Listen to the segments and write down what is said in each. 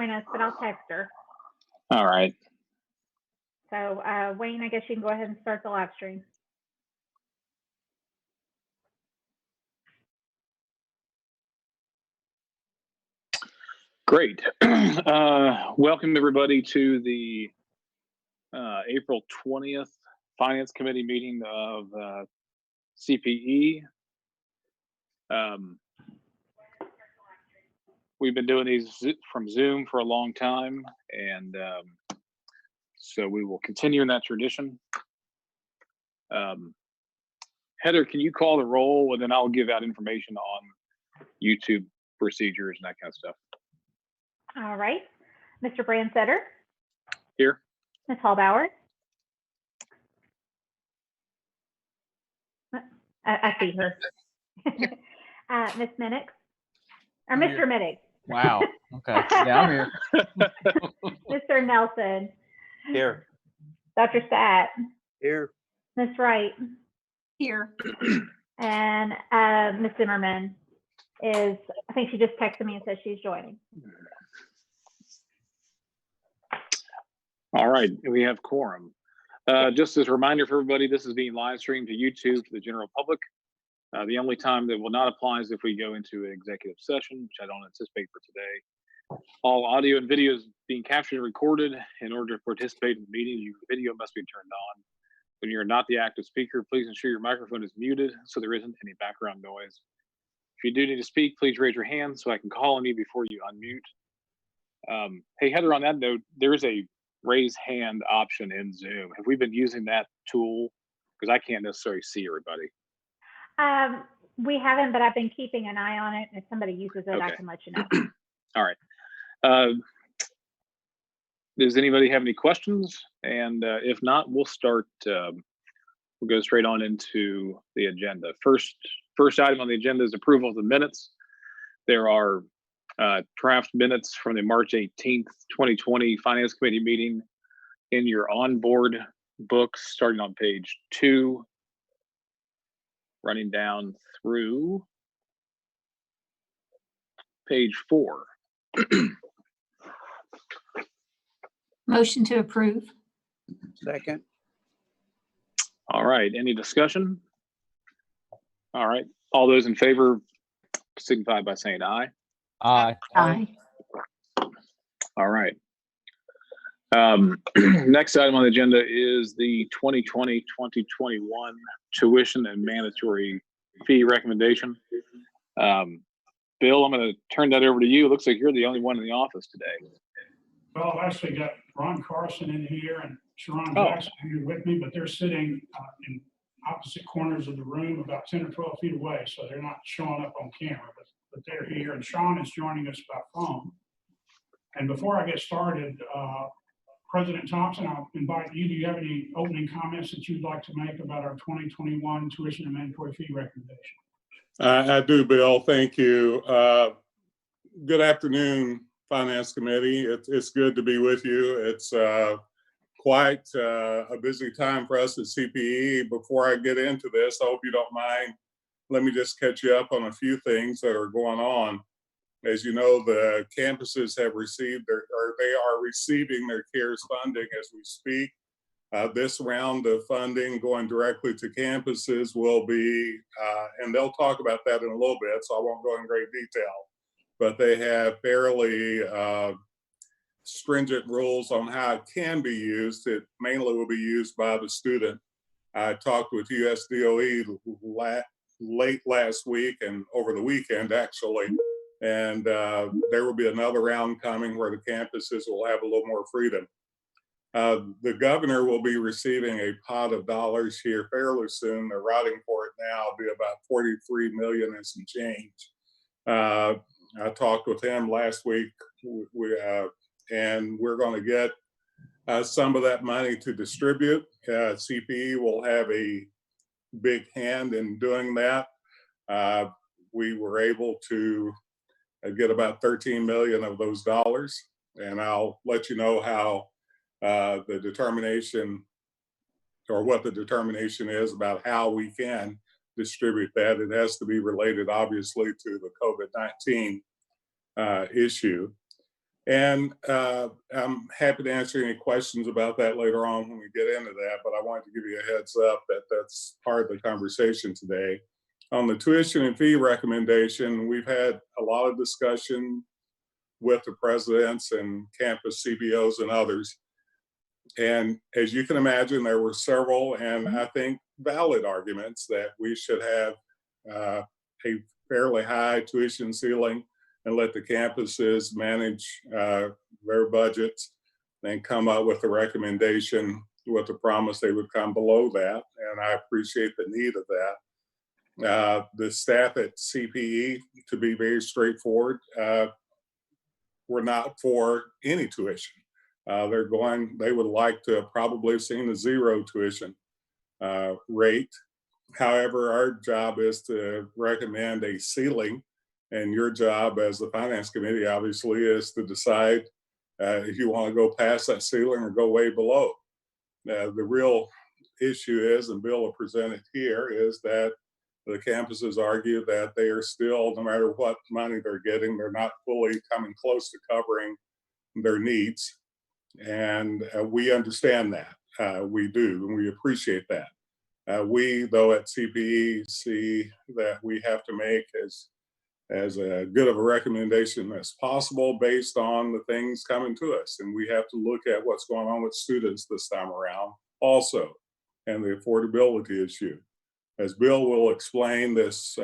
join us, but I'll text her. All right. So Wayne, I guess you can go ahead and start the live stream. Great. Welcome everybody to the April 20th Finance Committee meeting of CPE. We've been doing these from Zoom for a long time, and so we will continue in that tradition. Heather, can you call the roll, and then I'll give out information on YouTube procedures and that kind of stuff. All right. Mr. Brandsetter. Here. Ms. Hallbauer. I see her. Ms. Minnick. Or I'm Mr. here. Minnick. Wow. Okay. Yeah, I'm here. Mr. Nelson. Here. Dr. Stat. Here. Ms. Wright. Here. And Ms. Zimmerman is, I think she just texted me and said she's joining. All right, we have quorum. Just as a reminder for everybody, this is being live streamed to YouTube for the general public. The only time that will not apply is if we go into an executive session, which I don't anticipate for today. All audio and video is being captured and recorded. In order to participate in the meeting, your video must be turned on. When you're not the active speaker, please ensure your microphone is muted so there isn't any background noise. If you do need to speak, please raise your hand so I can call on you before you unmute. Hey, Heather, on that note, there is a raise hand option in Zoom. Have we been using that tool? Because I can't necessarily see everybody. We haven't, but I've been keeping an eye on it. If somebody uses it, Okay. I can let you know. All right. Does anybody have any questions? And if not, we'll start. We'll go straight on into the agenda. First item on the agenda is approval of the minutes. There are draft minutes from the March 18th, 2020 Finance Committee meeting in your onboard books, starting on page 2, running down through page 4. Motion to approve. Second. All right, any discussion? All right, all those in favor signify by saying aye. Aye. Aye. All right. Next item on the agenda is the 2020-2021 tuition and mandatory fee recommendation. Bill, I'm going to turn that over to you. It looks like you're the only one in the office today. Well, I've actually got Ron Carson in here and Sharon Oh. Jackson here with me, but they're sitting in opposite corners of the room about 10 or 12 feet away, so they're not showing up on camera, but they're here, and Sean is joining us by phone. And before I get started, President Thompson, I'll invite you. Do you have any opening comments that you'd like to make about our 2021 tuition and mandatory fee recommendation? I do, Bill. Thank you. Good afternoon, Finance Committee. It's good to be with you. It's quite a busy time for us at CPE. Before I get into this, I hope you don't mind. Let me just catch you up on a few things that are going on. As you know, the campuses have received they are receiving their CARES funding as we speak. This round of funding going directly to campuses will be, and they'll talk about that in a little bit, so I won't go in great detail, but they have fairly stringent rules on how it can be used. It mainly will be used by the student. I talked with USDOE late last week and over the weekend, actually, and there will be another round coming where the campuses will have a little more freedom. The governor will be receiving a pot of dollars here fairly soon. They're writing for it now. It'll be about 43 million and some change. I talked with him last week, and we're going to get some of that money to distribute. CPE will have a big hand in doing that. We were able to get about 13 million of those dollars, and I'll let you know how the determination, or what the determination is about how we can distribute that. It has to be related, obviously, to the COVID-19 issue. And I'm happy to answer any questions about that later on when we get into that, but I wanted to give you a heads up that that's part of the conversation today. On the tuition and fee recommendation, we've had a lot of discussion with the presidents and campus CBOs and others. And as you can imagine, there were several, and I think valid arguments that we should have a fairly high tuition ceiling and let the campuses manage their budgets and come up with a recommendation with the promise they would come below that. And I appreciate the need of that. The staff at CPE, to be very straightforward, we're not for any tuition. They would like to probably have seen a zero tuition rate. However, our job is to recommend a ceiling, and your job as the finance committee obviously is to decide if you want to go past that ceiling or go way below. The real issue is, and Bill will present it here, is that the campuses argue that they are still, no matter what money they're getting, they're not fully coming close to covering their needs. And we understand that. We do, and we appreciate that. We, though, at CPE see that we have to make as a good of a recommendation as possible based on the things coming to us. And we have to look at what's going on with students this time around also, and the affordability issue. As Bill will explain, this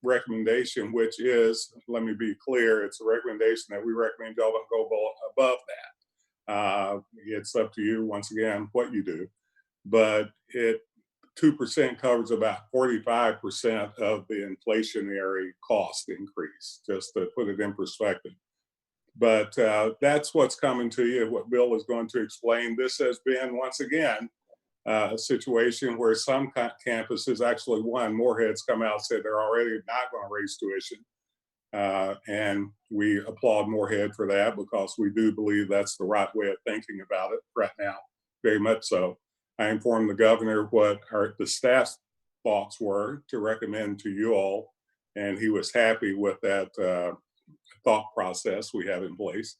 recommendation, which is, let me be clear, it's a recommendation that we recommend y'all don't go above that. It's up to you, once again, what you do. But 2% covers about 45% of the inflationary cost increase, just to put it in perspective. But that's what's coming to you, what Bill is going to explain. This has been, once again, a situation where some campuses, actually one, Moorhead's come out and said they're already not going to raise tuition. And we applaud Moorhead for that, because we do believe that's the right way of thinking about it right now, very much so. I informed the governor what the staff's thoughts were to recommend to you all, and he was happy with that thought process we have in place.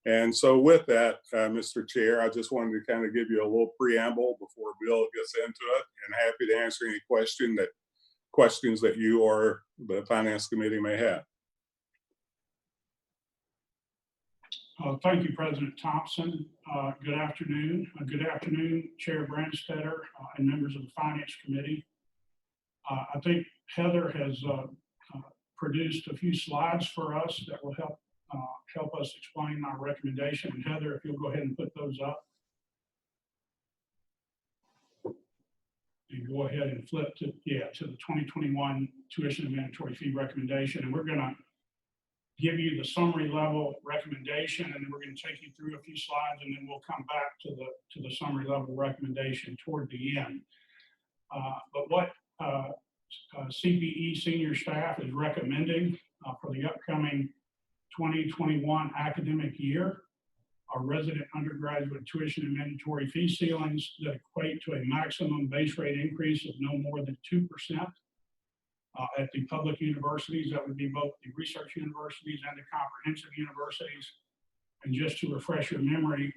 And so with that, Mr. Chair, I just wanted to kind of give you a little preamble before Bill gets into it, and happy to answer any questions that you or the Finance Committee may have. Thank you, President Thompson. Good afternoon. Good afternoon, Chair Branstetter and members of the Finance Committee. I think Heather has produced a few slides for us that will help us explain our recommendation. And Heather, if you'll go ahead and put those up. And go ahead and flip to the 2021 tuition and mandatory fee recommendation. And we're going to give you the summary level recommendation, and then we're going to take you through a few slides, and then we'll come back to the summary level recommendation toward the end. But what CPE senior staff is recommending for the upcoming 2021 academic year are resident undergraduate tuition and mandatory fee ceilings that equate to a maximum base rate increase of no more than 2%. At the public universities, that would be both the research universities and the comprehensive universities. And just to refresh your memory,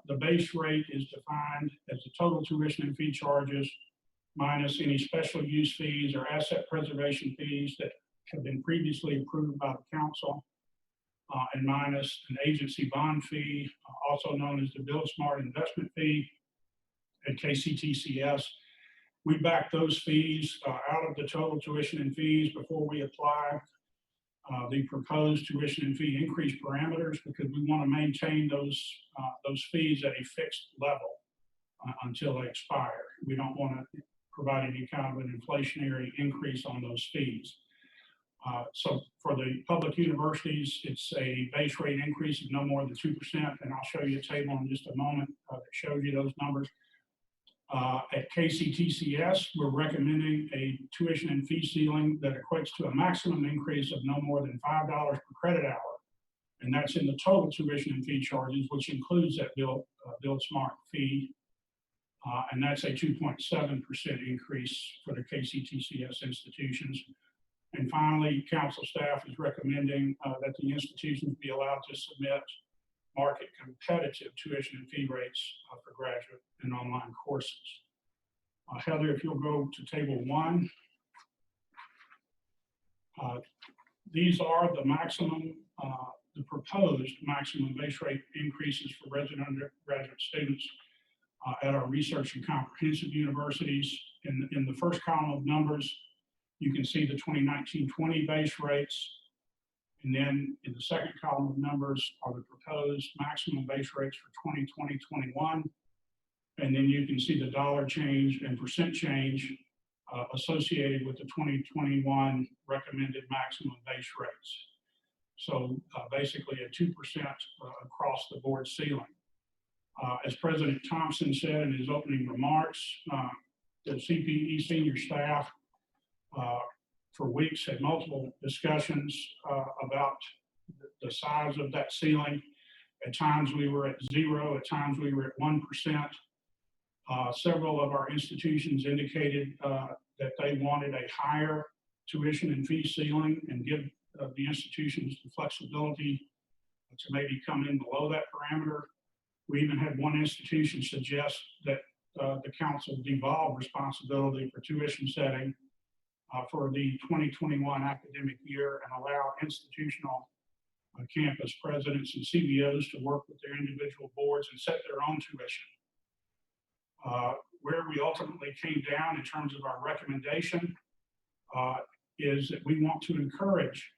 the base rate is defined as the total tuition and fee charges minus any special use fees or asset preservation fees that have been previously approved by the council, and minus an agency bond fee, also known as the Build Smart investment fee at KCTCS. We back those fees out of the total tuition and fees before we apply the proposed tuition and fee increase parameters, because we want to maintain those fees at a fixed level until they expire. We don't want to provide any kind of an inflationary increase on those fees. So for the public universities, it's a base rate increase of no more than 2%, and I'll show you a table in just a moment that shows you those numbers. At KCTCS, we're recommending a tuition and fee ceiling that equates to a maximum increase of no more than $5 per credit hour. And that's in the total tuition and fee charges, which includes that Build Smart fee. And that's a 2.7% increase for the KCTCS institutions. And finally, council staff is recommending that the institutions be allowed to submit market competitive tuition and fee rates for graduate and online courses. Heather, if you'll go to table 1. These are the maximum, the proposed maximum base rate increases for resident undergraduate students at our research and comprehensive universities. In the first column of numbers, you can see the 2019-20 base rates. And then in the second column of numbers are the proposed maximum base rates for 2020-21. And then you can see the dollar change and percent change associated with the 2021 recommended maximum base rates. So basically a 2% across the board ceiling. As President Thompson said in his opening remarks, the CPE senior staff for weeks had multiple discussions about the size of that ceiling. At times we were at 0, at times we were at 1%. Several of our institutions indicated that they wanted a higher tuition and fee ceiling and give the institutions the flexibility to maybe come in below that parameter. We even had one institution suggest that the council devolve responsibility for tuition setting for the 2021 academic year and allow institutional campus presidents and CBOs to work with their individual boards and set their own tuition. Where we ultimately came down in terms of our recommendation is that we want to encourage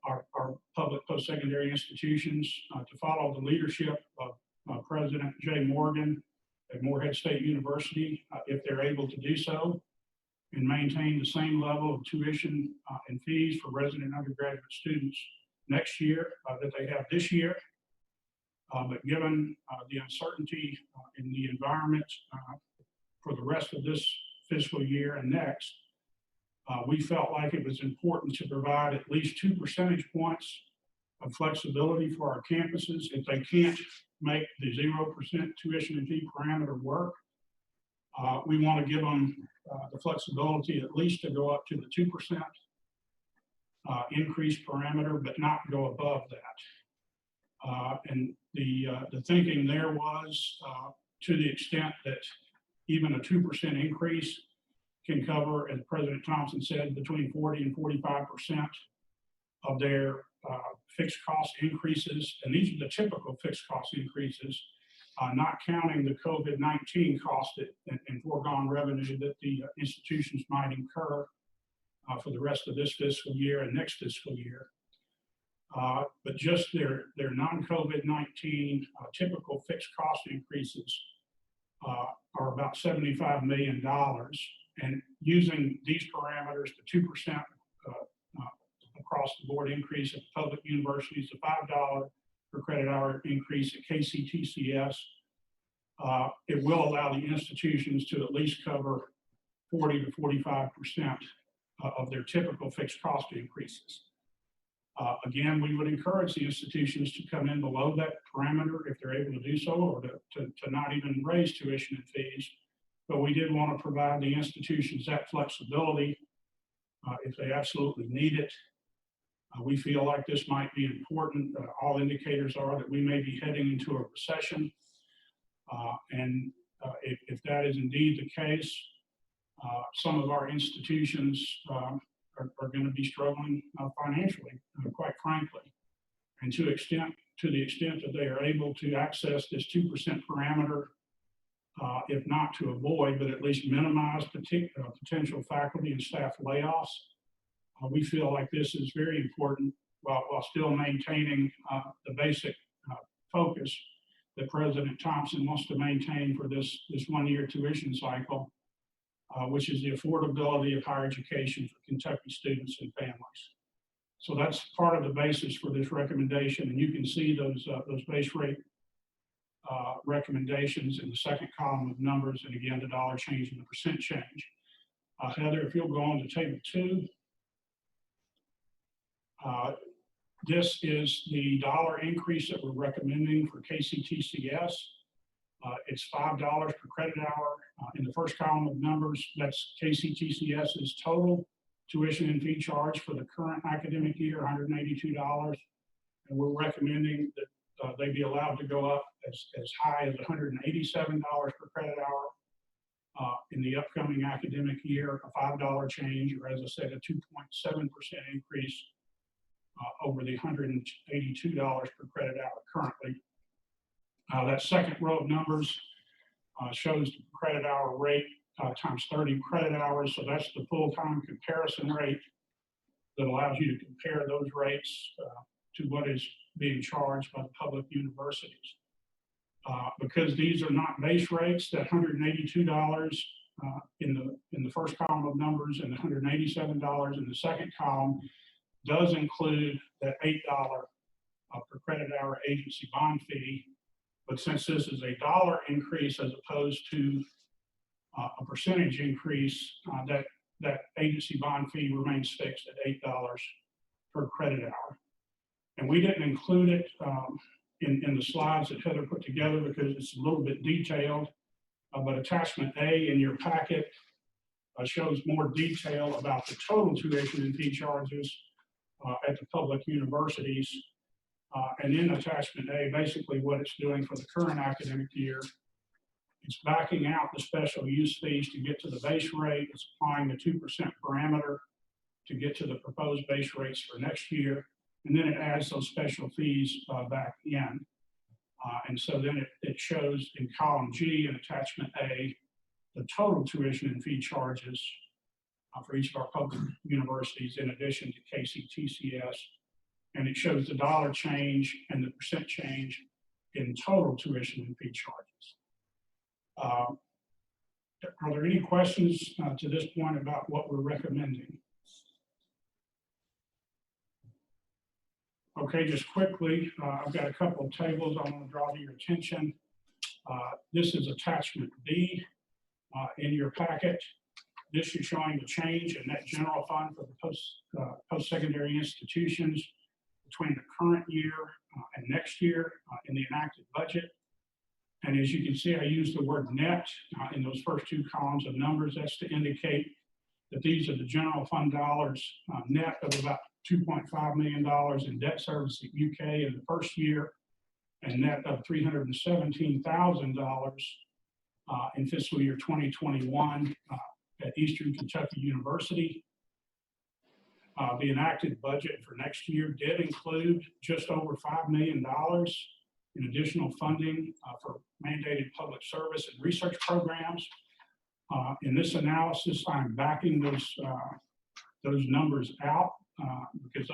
our public post-secondary institutions to follow the leadership of President Jay Morgan at Morehead State University, if they're able to do so, and maintain the same level of tuition and fees for resident undergraduate students next year that they have this year. But given the uncertainty in the environment for the rest of this fiscal year and next, we felt like it was important to provide at least 2 percentage points of flexibility for our campuses. If they can't make the 0% tuition and fee parameter work, we want to give them the flexibility at least to go up to the 2% increase parameter, but not go above that. And the thinking there was to the extent that even a 2% increase can cover, as President Thompson said, between 40 and 45% of their fixed cost increases. And these are the typical fixed cost increases, not counting the COVID-19 cost and foregone revenue that the institutions might incur for the rest of this fiscal year and next fiscal year. But just their non-COVID-19 typical fixed cost increases are about $75 million. And using these parameters, the 2% across the board increase at public universities, the $5 per credit hour increase at KCTCS, it will allow the institutions to at least cover 40 to 45% of their typical fixed cost increases. Again, we would encourage the institutions to come in below that parameter if they're able to do so, or to not even raise tuition and fees. But we did want to provide the institutions that flexibility if they absolutely need it. We feel like this might be important. All indicators are that we may be heading into a recession. And if that is indeed the case, some of our institutions are going to be struggling financially, quite frankly. And to the extent that they are able to access this 2% parameter, if not to avoid, but at least minimize potential faculty and staff layoffs, we feel like this is very important while still maintaining the basic focus that President Thompson wants to maintain for this one-year tuition cycle, which is the affordability of higher education for Kentucky students and families. So that's part of the basis for this recommendation, and you can see those base rate recommendations in the second column of numbers, and again, the dollar change and the percent change. Heather, if you'll go on to table 2. This is the dollar increase that we're recommending for KCTCS. It's $5 per credit hour. In the first column of numbers, that's KCTCS's total tuition and fee charge for the current academic year, $182. And we're recommending that they be allowed to go up as high as $187 per credit hour. In the upcoming academic year, a $5 change, or as I said, a 2.7% increase over the $182 per credit hour currently. That second row of numbers shows the credit hour rate times 30 credit hours. So that's the full-time comparison rate that allows you to compare those rates to what is being charged by the public universities. Because these are not base rates, that $182 in the first column of numbers and the $187 in the second column does include that $8 per credit hour agency bond fee. But since this is a dollar increase as opposed to a percentage increase, that agency bond fee remains fixed at $8 per credit hour. And we didn't include it in the slides that Heather put together because it's a little bit detailed, but attachment A in your packet shows more detail about the total tuition and fee charges at the public universities. And in attachment A, basically what it's doing for the current academic year, it's backing out the special use fees to get to the base rate. It's applying the 2% parameter to get to the proposed base rates for next year. And then it adds those special fees back in. And so then it shows in column G in attachment A, the total tuition and fee charges for each of our public universities in addition to KCTCS. And it shows the dollar change and the percent change in total tuition and fee charges. Are there any questions to this point about what we're recommending? Okay, just quickly, I've got a couple of tables I want to draw to your attention. This is attachment B in your packet. This is showing the change in net general fund for the post-secondary institutions between the current year and next year in the enacted budget. And as you can see, I use the word net in those first two columns of numbers. That's to indicate that these are the general fund dollars net of about $2.5 million in debt service at UK in the first year, and net of $317,000 in fiscal year 2021 at Eastern Kentucky University. The enacted budget for next year did include just over $5 million in additional funding for mandated public service and research programs. In this analysis, I'm backing those numbers out because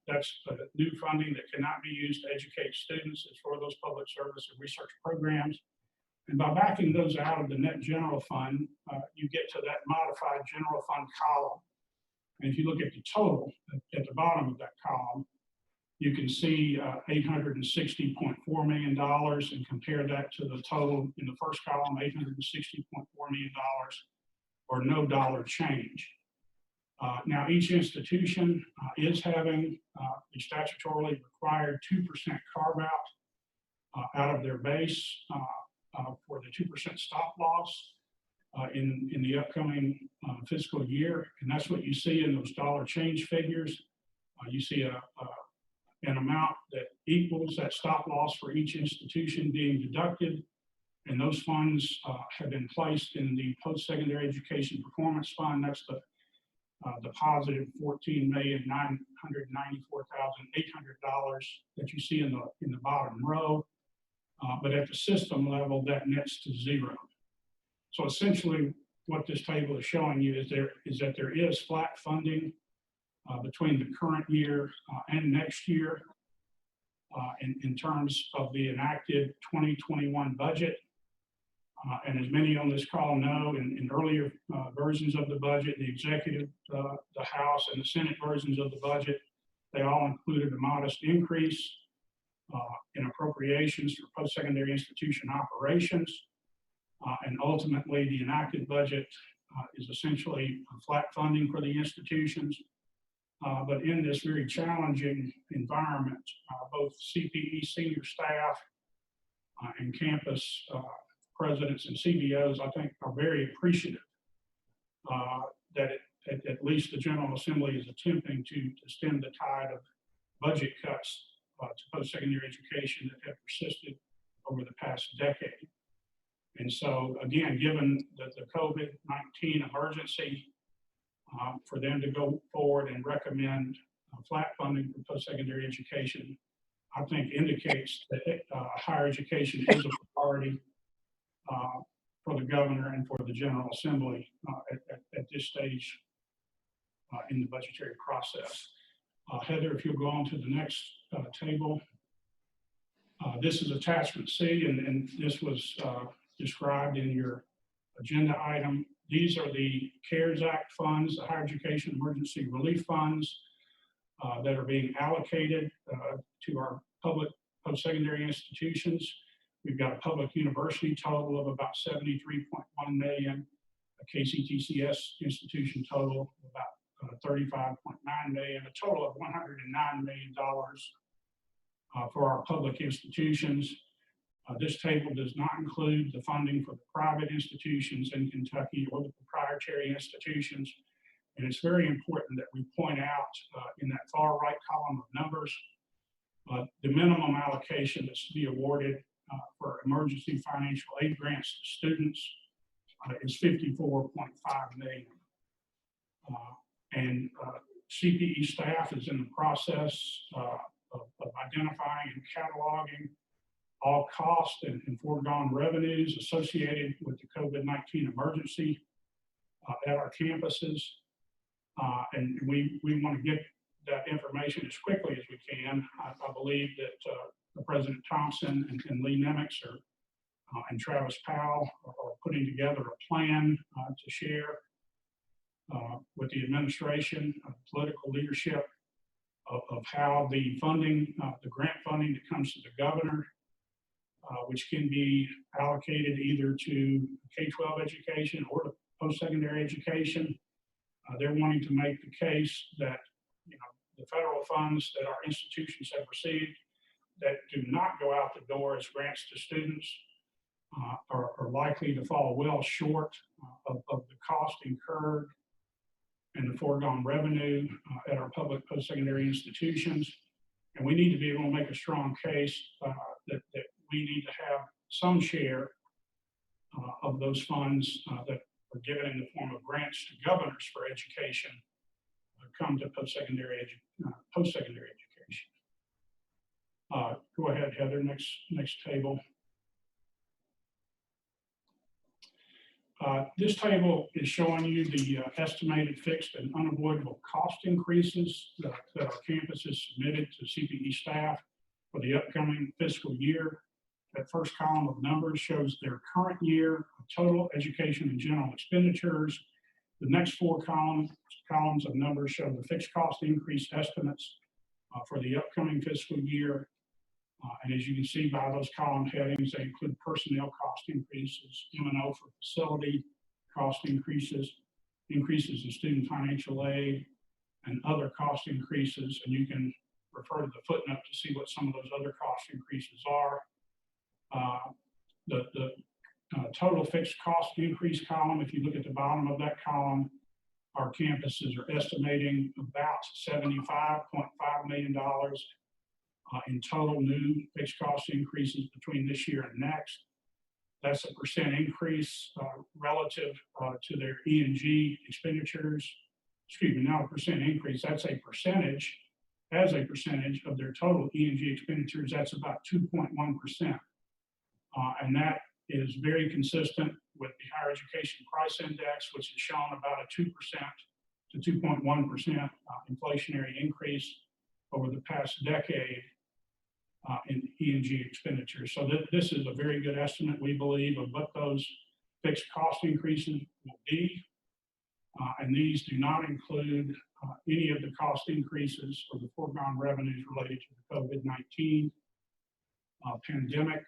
that's new funding that cannot be used to educate students. It's for those public service and research programs. And by backing those out of the net general fund, you get to that modified general fund column. And if you look at the total at the bottom of that column, you can see $860.4 million and compare that to the total in the first column, $860.4 million, or no dollar change. Now, each institution is having the statutorily required 2% carve out of their base for the 2% stop loss in the upcoming fiscal year. And that's what you see in those dollar change figures. You see an amount that equals that stop loss for each institution being deducted. And those funds have been placed in the post-secondary education performance fund. That's the positive $14,994,800 that you see in the bottom row. But at the system level, that nets to zero. So essentially, what this table is showing you is that there is flat funding between the current year and next year in terms of the enacted 2021 budget. And as many on this call know, in earlier versions of the budget, the executive, the House, and the Senate versions of the budget, they all included a modest increase in appropriations for post-secondary institution operations. And ultimately, the enacted budget is essentially flat funding for the institutions. But in this very challenging environment, both CPE senior staff and campus presidents and CBOs, I think, are very appreciative that at least the General Assembly is attempting to stem the tide of budget cuts to post-secondary education that have persisted over the past decade. And so, again, given the COVID-19 emergency, for them to go forward and recommend flat funding for post-secondary education, I think indicates that higher education is a priority for the governor and for the General Assembly at this stage in the budgetary process. Heather, if you'll go on to the next table. This is attachment C, and this was described in your agenda item. These are the CARES Act funds, the Higher Education Emergency Relief Funds that are being allocated to our public post-secondary institutions. We've got a public university total of about 73.1 million, a KCTCS institution total of about 35.9 million, a total of $109 million for our public institutions. This table does not include the funding for the private institutions in Kentucky or the proprietary institutions. And it's very important that we point out in that far right column of numbers, the minimum allocation that's to be awarded for emergency financial aid grants to students is 54.5 million. And CPE staff is in the process of identifying and cataloging all costs and foregone revenues associated with the COVID-19 emergency at our campuses. And we want to get that information as quickly as we can. I believe that President Thompson and Lee Nemec and Travis Powell are putting together a plan to share with the administration, political leadership of how the funding, the grant funding that comes to the governor, which can be allocated either to K-12 education or to post-secondary education. They're wanting to make the case that the federal funds that our institutions have received that do not go out the door as grants to students are likely to fall well short of the cost incurred and the foregone revenue at our public post-secondary institutions. And we need to be able to make a strong case that we need to have some share of those funds that are given in the form of grants to governors for education come to post-secondary education. Go ahead, Heather, next table. This table is showing you the estimated fixed and unavoidable cost increases that our campuses submitted to CPE staff for the upcoming fiscal year. That first column of numbers shows their current year total education and general expenditures. The next four columns of numbers show the fixed cost increase estimates for the upcoming fiscal year. And as you can see by those column headings, they include personnel cost increases, M&O for facility cost increases, increases in student financial aid, and other cost increases. And you can refer to the footnote to see what some of those other cost increases are. The total fixed cost increase column, if you look at the bottom of that column, our campuses are estimating about $75.5 million in total new fixed cost increases between this year and next. That's a percent increase relative to their E&G expenditures. Excuse me, not a percent increase, that's a percentage. As a percentage of their total E&G expenditures, that's about 2.1%. And that is very consistent with the Higher Education Price Index, which has shown about a 2% to 2.1% inflationary increase over the past decade in E&G expenditures. So this is a very good estimate, we believe, of what those fixed cost increases will be. And these do not include any of the cost increases or the foregone revenues related to the COVID-19 pandemic.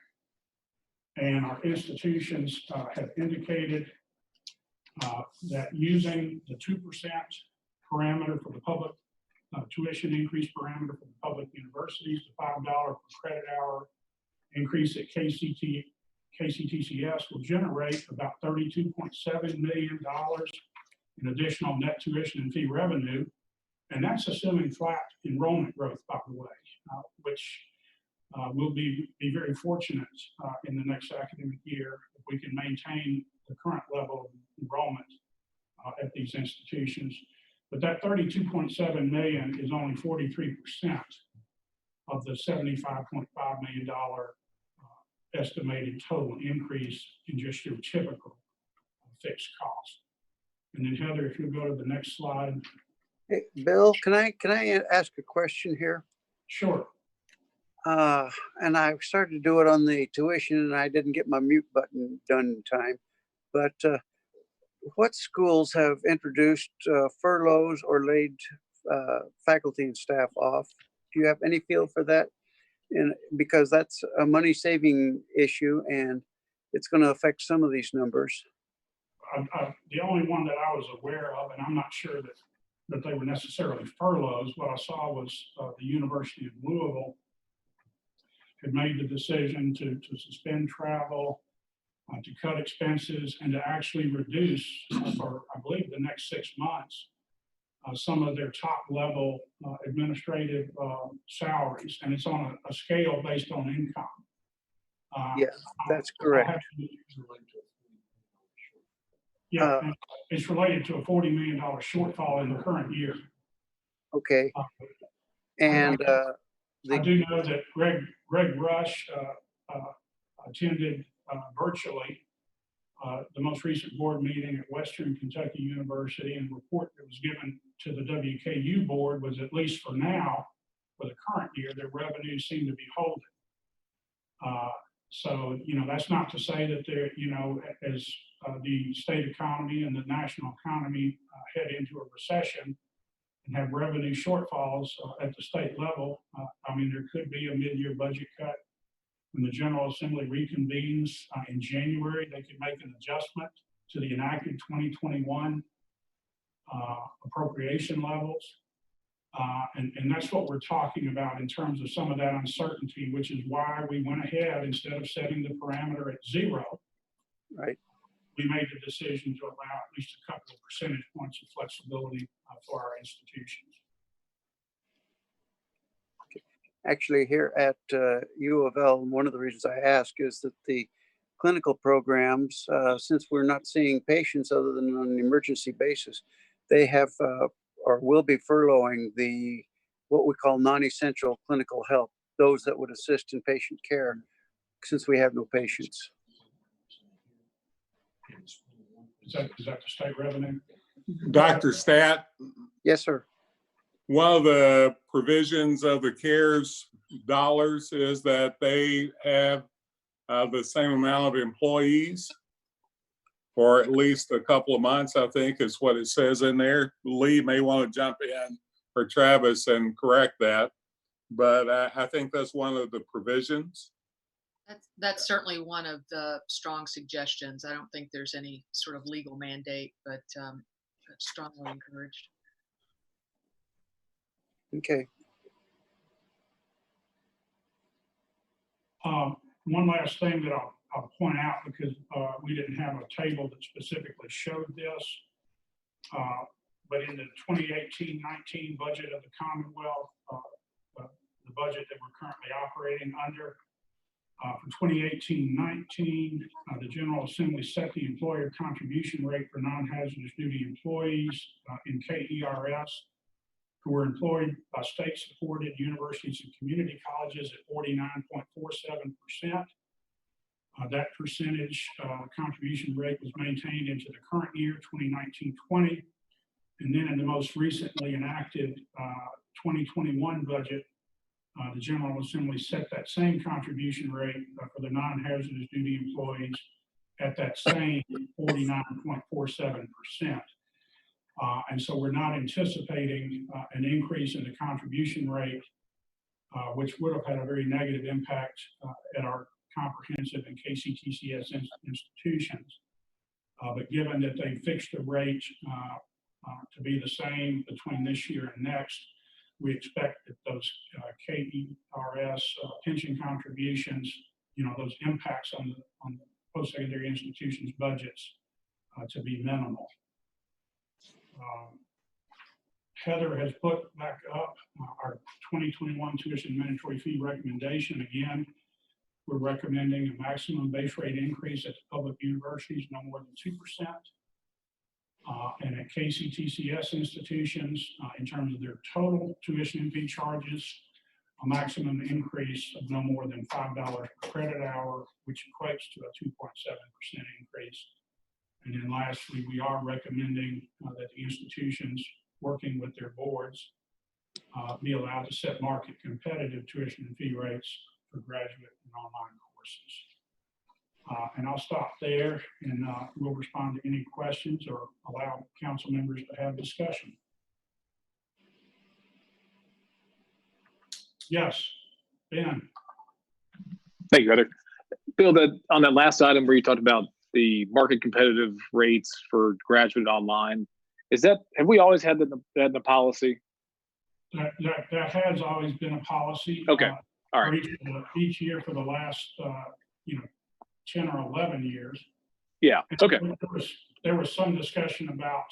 And our institutions have indicated that using the 2% parameter for the public tuition increase parameter for the public universities, the $5 per credit hour increase at KCTCS will generate about $32.7 million in additional net tuition and fee revenue. And that's assuming flat enrollment growth, by the way, which we'll be very fortunate in the next academic year if we can maintain the current level of enrollment at these institutions. But that 32.7 million is only 43% of the $75.5 million estimated total increase in just your typical fixed cost. And then Heather, if you'll go to the next slide. Hey, Bill, can I ask a question here? Sure. And I started to do it on the tuition and I didn't get my mute button done in time. But what schools have introduced furloughs or laid faculty and staff off? Do you have any feel for that? And because that's a money saving issue and it's going to affect some of these numbers. The only one that I was aware of, and I'm not sure that they were necessarily furloughs, what I saw was the University of Louisville had made the decision to suspend travel, to cut expenses, and to actually reduce for, I believe, the next 6 months, some of their top level administrative salaries. And it's on a scale based on income. Yeah, that's correct. Yeah, and it's related to a $40 million shortfall in the current year. Okay. And I do know that Greg Rush attended virtually the most recent board meeting at Western Kentucky University, and the report that was given to the WKU board was, at least for now, for the current year, their revenues seem to be holding. So, that's not to say that they're, as the state economy and the national economy head into a recession and have revenue shortfalls at the state level, there could be a mid-year budget cut. When the General Assembly reconvenes in January, they could make an adjustment to the enacted 2021 appropriation levels. And that's what we're talking about in terms of some of that uncertainty, which is why we went ahead, instead of setting the parameter at 0, right. We made the decision to allow at least a couple of percentage points of flexibility for our institutions. Actually, here at U of L, one of the reasons I ask is that the clinical programs, since we're not seeing patients other than on an emergency basis, they have or will be furloughing what we call non-essential clinical help, those that would assist in patient care, since we have no patients. Is that the state revenue? Dr. Stat, Yes, sir. one of the provisions of the CARES dollars is that they have the same amount of employees for at least a couple of months, I think is what it says in there. Lee may want to jump in, or Travis, and correct that. But I think that's one of the provisions. That's certainly one of the strong suggestions. I don't think there's any sort of legal mandate, but strongly encouraged. Okay. One last thing that I'll point out, because we didn't have a table that specifically showed this, but in the 2018-19 budget of the Commonwealth, the budget that we're currently operating under, for 2018-19, the General Assembly set the employer contribution rate for non-hazardous duty employees in KERS who were employed by state-supported universities and community colleges at 49.47%. That percentage contribution rate was maintained into the current year, 2019-20. And then in the most recently enacted 2021 budget, the General Assembly set that same contribution rate for the non-hazardous duty employees at that same 49.47%. And so we're not anticipating an increase in the contribution rate, which would have had a very negative impact at our comprehensive and KCTCS institutions. But given that they fixed the rate to be the same between this year and next, we expect that those KERS pension contributions, those impacts on the post-secondary institutions' budgets to be minimal. Heather has put back up our 2021 tuition mandatory fee recommendation. Again, we're recommending a maximum base rate increase at the public universities, no more than 2%. And at KCTCS institutions, in terms of their total tuition and fee charges, a maximum increase of no more than $5 per credit hour, which equates to a 2.7% increase. And then lastly, we are recommending that the institutions working with their boards be allowed to set market competitive tuition and fee rates for graduate and online courses. And I'll stop there and we'll respond to any questions or allow council members to have discussion. Yes, Ben. Thank you, Heather. Bill, on that last item where you talked about the market competitive rates for graduate online, have we always had that in the policy? That has always been a policy. Okay, all right. Each year for the last 10 or 11 years. Yeah, okay. There was some discussion about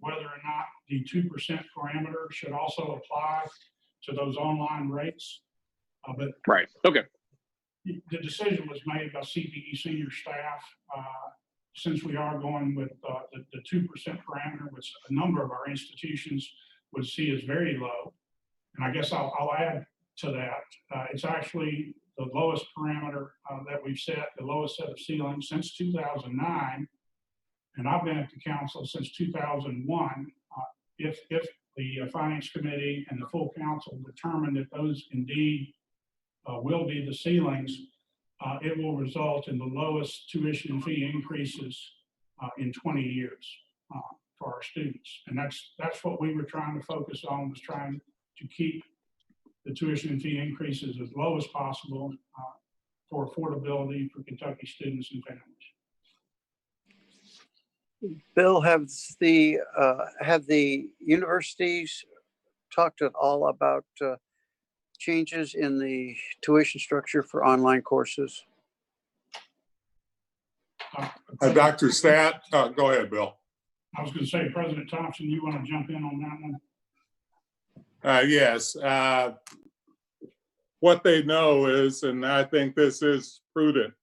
whether or not the 2% parameter should also apply to those online rates. But right, okay. The decision was made by CPE senior staff, since we are going with the 2% parameter, which a number of our institutions would see as very low. And I guess I'll add to that. It's actually the lowest parameter that we've set, the lowest set of ceilings since 2009. And I've been at the council since 2001. If the finance committee and the full council determine that those indeed will be the ceilings, it will result in the lowest tuition fee increases in 20 years for our students. And that's what we were trying to focus on, was trying to keep the tuition and fee increases as low as possible for affordability for Kentucky students and families. Bill, have the universities talked at all about changes in the tuition structure for online courses? Dr. Stat, go ahead, Bill. I was going to say, President Thompson, you want to jump in on that one? Yes. What they know is, and I think this is prudent,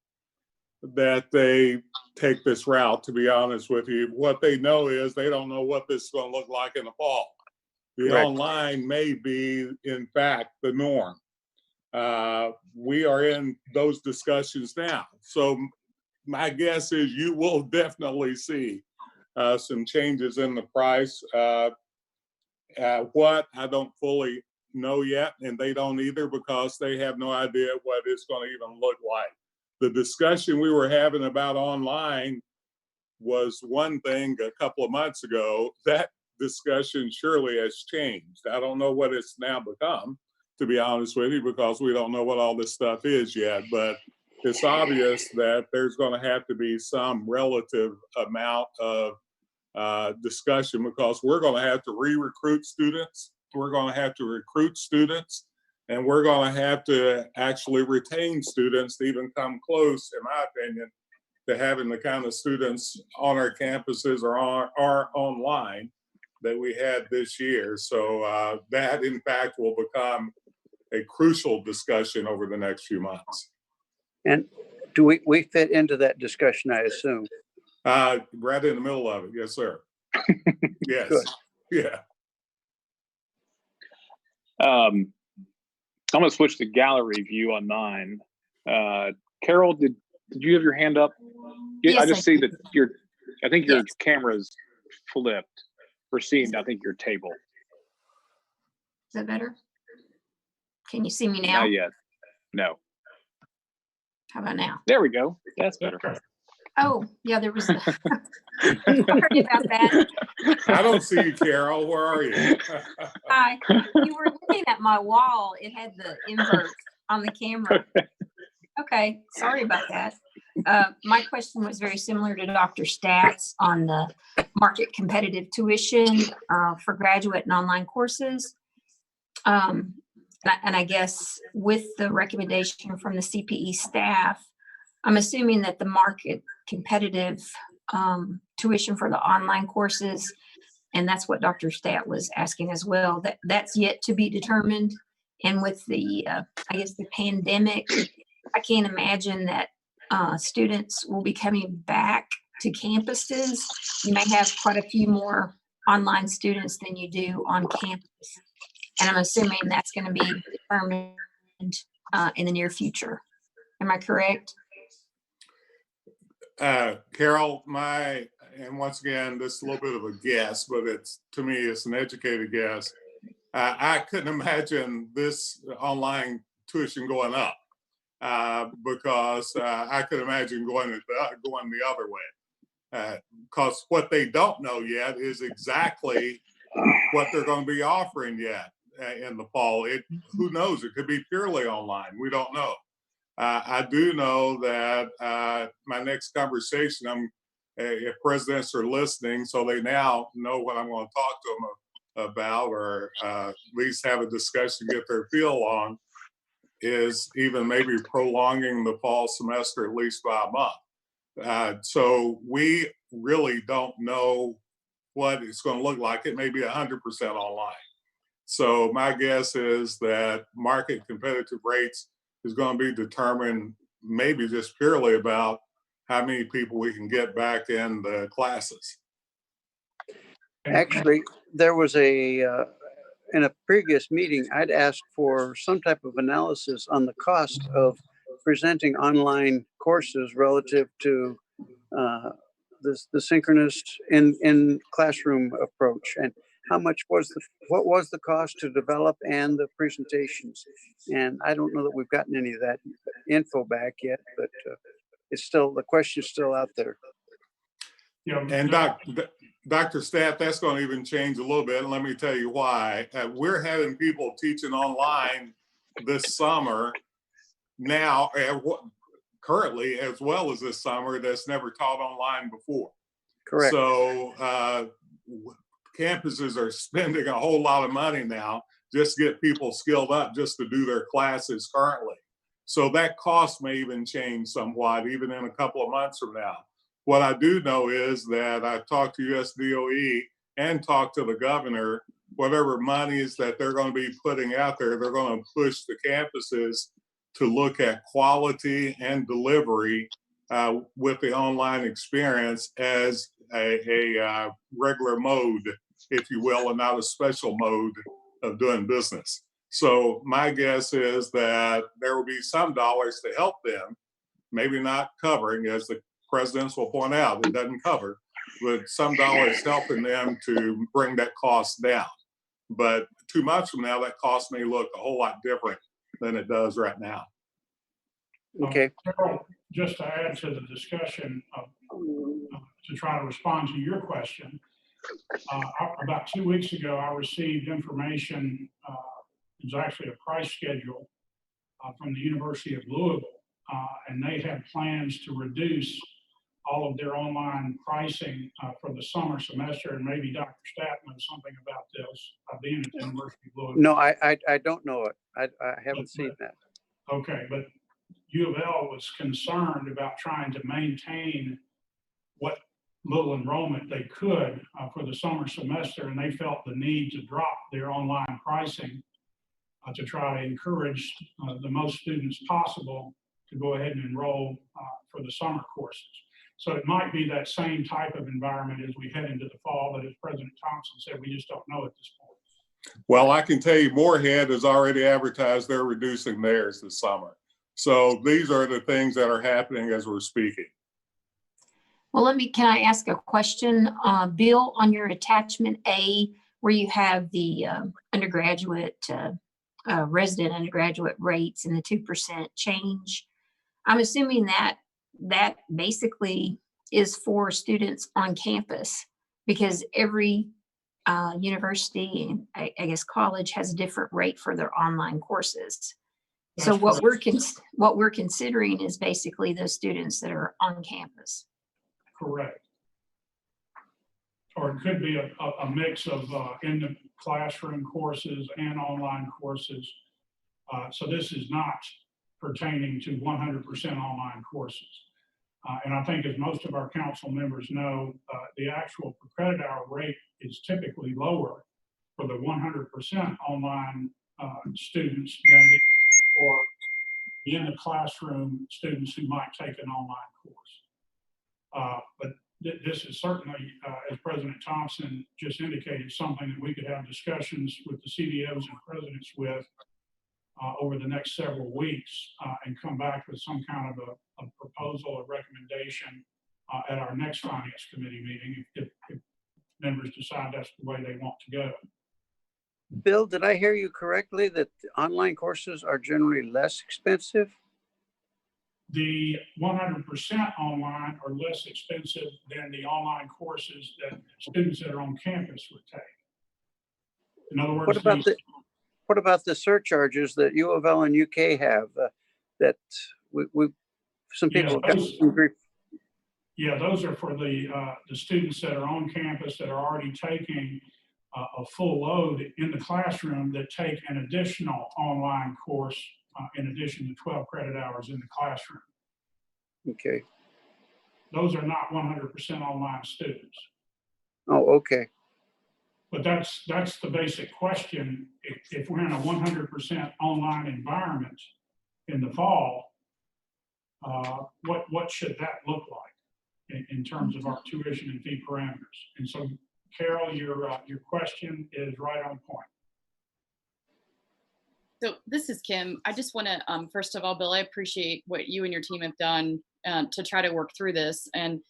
that they take this route, to be honest with you. What they know is they don't know what this is going to look like in the fall. The Right. online may be, in fact, the norm. We are in those discussions now. So my guess is you will definitely see some changes in the price. What, I don't fully know yet, and they don't either, because they have no idea what it's going to even look like. The discussion we were having about online was one thing a couple of months ago. That discussion surely has changed. I don't know what it's now become, to be honest with you, because we don't know what all this stuff is yet, but it's obvious that there's going to have to be some relative amount of discussion, because we're going to have to re-recruit students. We're going to have to recruit students, and we're going to have to actually retain students to even come close, in my opinion, to having the kind of students on our campuses or are online that we had this year. So that, in fact, will become a crucial discussion over the next few months. And do we fit into that discussion, I assume? Right in the middle of it. Yes, sir. Yes. Good. Yeah. I'm going to switch to gallery view on mine. Carol, did you have your hand up? Yes, I just see that I think your Yes. camera's flipped. We're seeing, I think, your table. Is that better? Can you see me now? Not yet. No. How about now? There we go. That's better. Oh, yeah, there was. Sorry about that. I don't see you, Carol. Where are you? Hi. You were looking at my wall. It had the invert on the camera. Okay, sorry about that. My question was very similar to Dr. Stat's on the market competitive tuition for graduate and online courses. And I guess with the recommendation from the CPE staff, I'm assuming that the market competitive tuition for the online courses And that's what Dr. Stat was asking as well. That's yet to be determined. And with the, I guess the pandemic, I can't imagine that students will be coming back to campuses. You may have quite a few more online students than you do on campus. And I'm assuming that's going to be determined in the near future. Am I correct? Carol, and once again, this is a little bit of a guess, but to me, it's an educated guess. I couldn't imagine this online tuition going up because I could imagine going the other way. Because what they don't know yet is exactly what they're going to be offering yet in the fall. Who knows? It could be purely online. We don't know. I do know that my next conversation, if presidents are listening, so they now know what I'm going to talk to them about, or at least have a discussion, get their feel on, is even maybe prolonging the fall semester at least by a month. So we really don't know what it's going to look like. It may be 100% online. So my guess is that market competitive rates is going to be determined maybe just purely about how many people we can get back in the classes. Actually, there was in a previous meeting, I'd asked for some type of analysis on the cost of presenting online courses relative to the synchronous in classroom approach, and how much what was the cost to develop and the presentations. And I don't know that we've gotten any of that info back yet, but the question's still out there. And Dr. Stat, that's going to even change a little bit. And let me tell you why. We're having people teaching online this summer now, currently, as well as this summer, that's never taught online before. Correct. So campuses are spending a whole lot of money now just to get people skilled up just to do their classes currently. So that cost may even change somewhat, even in a couple of months from now. What I do know is that I've talked to USDOE and talked to the governor. Whatever monies that they're going to be putting out there, they're going to push the campuses to look at quality and delivery with the online experience as a regular mode, if you will, and not a special mode of doing business. So my guess is that there will be some dollars to help them, maybe not covering, as the presidents will point out, it doesn't cover, but some dollars helping them to bring that cost down. But 2 months from now, that cost may look a whole lot different than it does right now. Okay. Carol, just to add to the discussion, to try to respond to your question, about 2 weeks ago, I received information, it was actually a price schedule from the University of Louisville, and they had plans to reduce all of their online pricing for the summer semester, and maybe Dr. Stat knows something about this, being at the University of Louisville. No, I don't know it. I haven't seen that. Okay, but U of L was concerned about trying to maintain what little enrollment they could for the summer semester, and they felt the need to drop their online pricing to try to encourage the most students possible to go ahead and enroll for the summer courses. So it might be that same type of environment as we head into the fall, but as President Thompson said, we just don't know at this point. Well, I can tell you Moorhead has already advertised they're reducing theirs this summer. So these are the things that are happening as we're speaking. Well, can I ask a question? Bill, on your attachment A, where you have the undergraduate, resident undergraduate rates and the 2% change, I'm assuming that basically is for students on campus, because every university and I guess college has a different rate for their online courses. So what we're considering is basically those students that are on campus. Correct. Or it could be a mix of in the classroom courses and online courses. So this is not pertaining to 100% online courses. And I think as most of our council members know, the actual per credit hour rate is typically lower for the 100% online students than it for the in the classroom students who might take an online course. But this is certainly, as President Thompson just indicated, something that we could have discussions with the CDOs and presidents with over the next several weeks and come back with some kind of a proposal or recommendation at our next finance committee meeting if members decide that's the way they want to go. Bill, did I hear you correctly that online courses are generally less expensive? The 100% online are less expensive than the online courses that students that are on campus would take. In other words, What about the surcharges that U of L and UK have that some people got some grief? Yeah, those are for the students that are on campus that are already taking a full load in the classroom that take an additional online course in addition to 12 credit hours in the classroom. Okay. Those are not 100% online students. Oh, okay. But that's the basic question. If we're in a 100% online environment in the fall, what should that look like in terms of our tuition and fee parameters? And so, Carol, your question is right on point. So this is Kim. I just want to, first of all, Bill, I appreciate what you and your team have done to try to work through this. And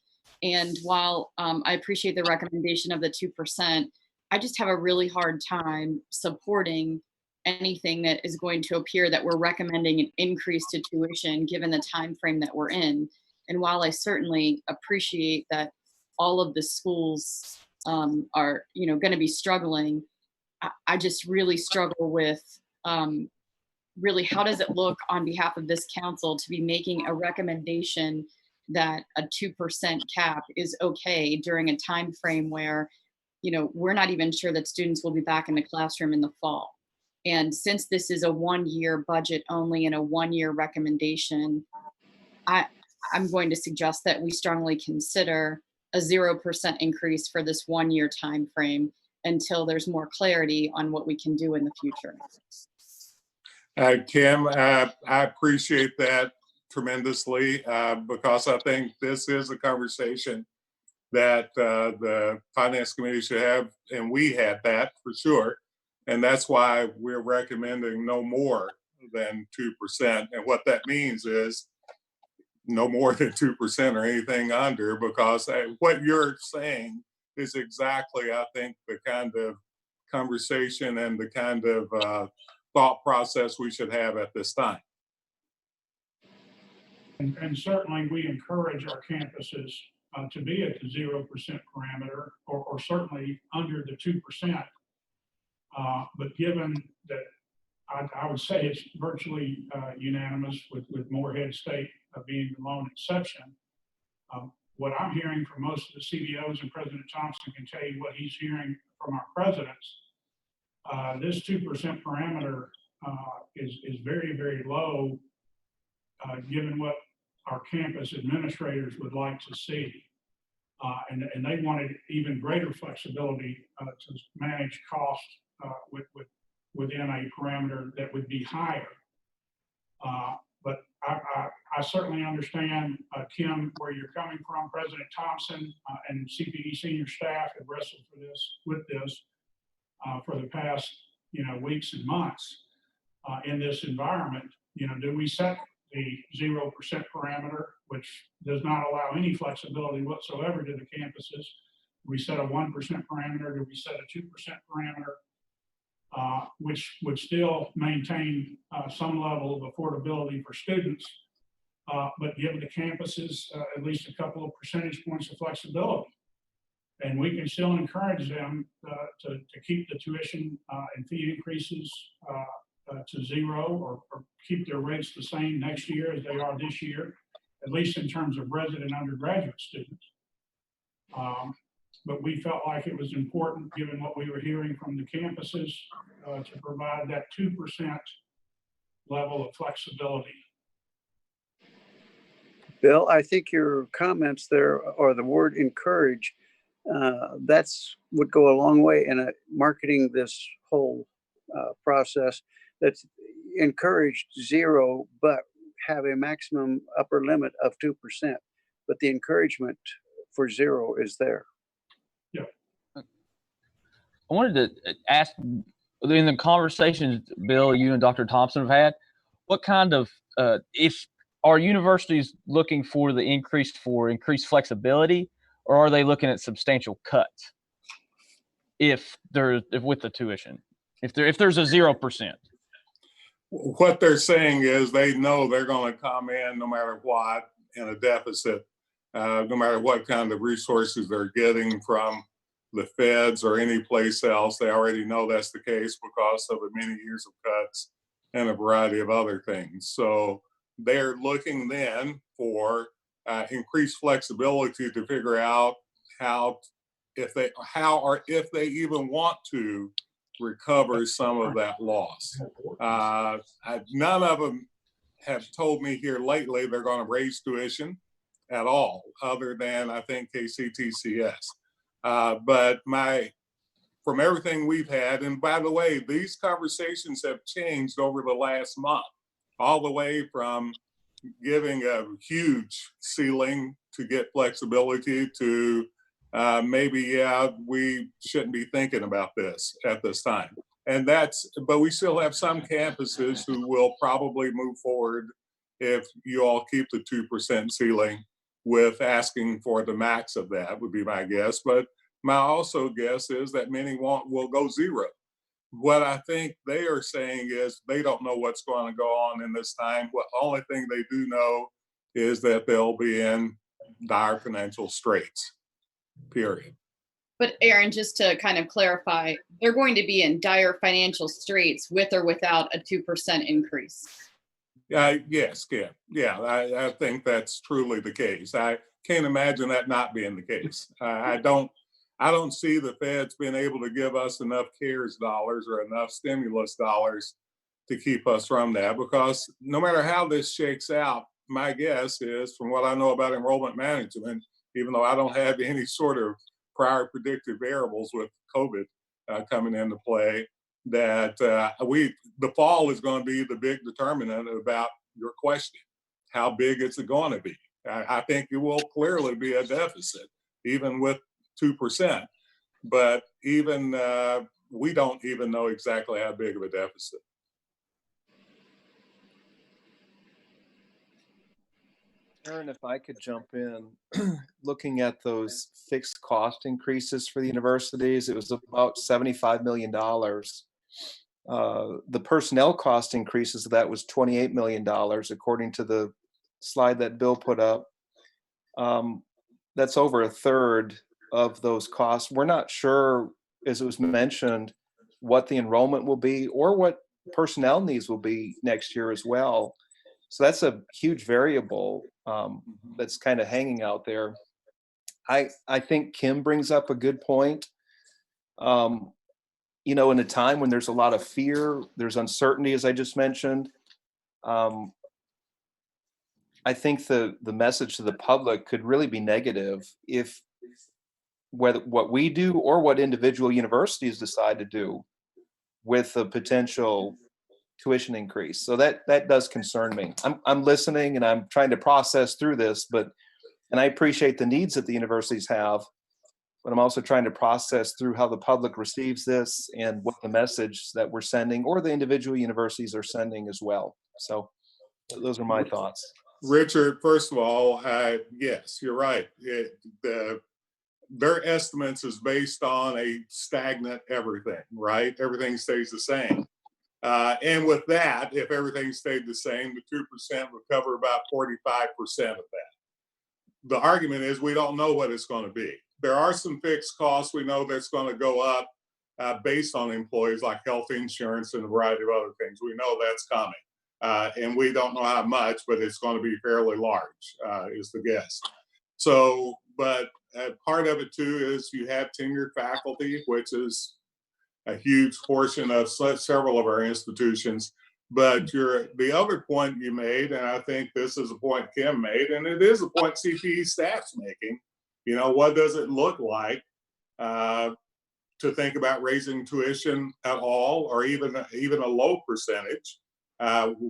while I appreciate the recommendation of the 2%, I just have a really hard time supporting anything that is going to appear that we're recommending an increase to tuition given the time frame that we're in. And while I certainly appreciate that all of the schools are, going to be struggling, I just really struggle with really how does it look on behalf of this council to be making a recommendation that a 2% cap is okay during a time frame where we're not even sure that students will be back in the classroom in the fall. And since this is a 1-year budget only and a 1-year recommendation, I'm going to suggest that we strongly consider a 0% increase for this 1-year time frame until there's more clarity on what we can do in the future. Kim, I appreciate that tremendously because I think this is a conversation that the finance committee should have, and we had that for sure. And that's why we're recommending no more than 2%. And what that means is no more than 2% or anything under, because what you're saying is exactly, I think, the kind of conversation and the kind of thought process we should have at this time. And certainly we encourage our campuses to be at the 0% parameter or certainly under the 2%. But given that I would say it's virtually unanimous with Moorhead State being the lone exception, what I'm hearing from most of the CBOs, and President Thompson can tell you what he's hearing from our presidents, this 2% parameter is very, very low given what our campus administrators would like to see. And they wanted even greater flexibility to manage cost within a parameter that would be higher. But I certainly understand, Kim, where you're coming from. President Thompson and CPE senior staff have wrestled with this for the past weeks and months in this environment. Do we set the 0% parameter, which does not allow any flexibility whatsoever to the campuses? Do we set a 1% parameter? Do we set a 2% parameter, which would still maintain some level of affordability for students, but give the campuses at least a couple of percentage points of flexibility? And we can still encourage them to keep the tuition and fee increases to 0 or keep their rates the same next year as they are this year, at least in terms of resident undergraduate students. But we felt like it was important, given what we were hearing from the campuses, to provide that 2% level of flexibility. Bill, I think your comments there, or the word encourage, that's would go a long way in marketing this whole process. That's encouraged 0, but have a maximum upper limit of 2%. But the encouragement for 0 is there. I wanted to ask, in the conversations, Bill, you and Dr. Thompson have had, what kind of, if are universities looking for the increased flexibility, or are they looking at substantial cuts? If with the tuition, if there's a 0%. What they're saying is they know they're going to come in no matter what in a deficit, no matter what kind of resources they're getting from the feds or any place else. They already know that's the case because of the many years of cuts and a variety of other things. So they're looking then for increased flexibility to figure out if they even want to recover some of that loss. None of them have told me here lately they're going to raise tuition at all, other than I think KCTCS. But from everything we've had, and by the way, these conversations have changed over the last month, all the way from giving a huge ceiling to get flexibility to maybe, we shouldn't be thinking about this at this time. But we still have some campuses who will probably move forward if you all keep the 2% ceiling with asking for the max of that, would be my guess. But my also guess is that many will go 0. What I think they are saying is they don't know what's going to go on in this time. The only thing they do know is that they'll be in dire financial straits, period. But Aaron, just to kind of clarify, they're going to be in dire financial straits with or without a 2% increase. Yes, Kim. Yeah, I think that's truly the case. I can't imagine that not being the case. I don't see the feds being able to give us enough CARES dollars or enough stimulus dollars to keep us from that, because no matter how this shakes out, my guess is, from what I know about enrollment management, even though I don't have any sort of prior predictive variables with COVID coming into play, that the fall is going to be the big determinant about your question. How big is it going to be? I think it will clearly be a deficit, even with 2%. But even we don't even know exactly how big of a deficit. Aaron, if I could jump in, looking at those fixed cost increases for the universities, it was about $75 million. The personnel cost increases of that was $28 million, according to the slide that Bill put up. That's over a third of those costs. We're not sure, as it was mentioned, what the enrollment will be or what personnel needs will be next year as well. So that's a huge variable that's kind of hanging out there. I think Kim brings up a good point. In a time when there's a lot of fear, there's uncertainty, as I just mentioned. I think the message to the public could really be negative if whether what we do or what individual universities decide to do with the potential tuition increase. So that does concern me. I'm listening and I'm trying to process through this, and I appreciate the needs that the universities have, but I'm also trying to process through how the public receives this and what the message that we're sending or the individual universities are sending as well. So those are my thoughts. Richard, first of all, yes, you're right. Their estimates is based on a stagnant everything, right? Everything stays the same. And with that, if everything stayed the same, the 2% would cover about 45% of that. The argument is we don't know what it's going to be. There are some fixed costs we know that's going to go up based on employees, like health insurance and a variety of other things. We know that's coming. And we don't know how much, but it's going to be fairly large, is the guess. So, but part of it too is you have tenured faculty, which is a huge portion of several of our institutions. But the other point you made, and I think this is a point Kim made, and it is a point CPE staff's making, you know, what does it look like to think about raising tuition at all, or even a low percentage?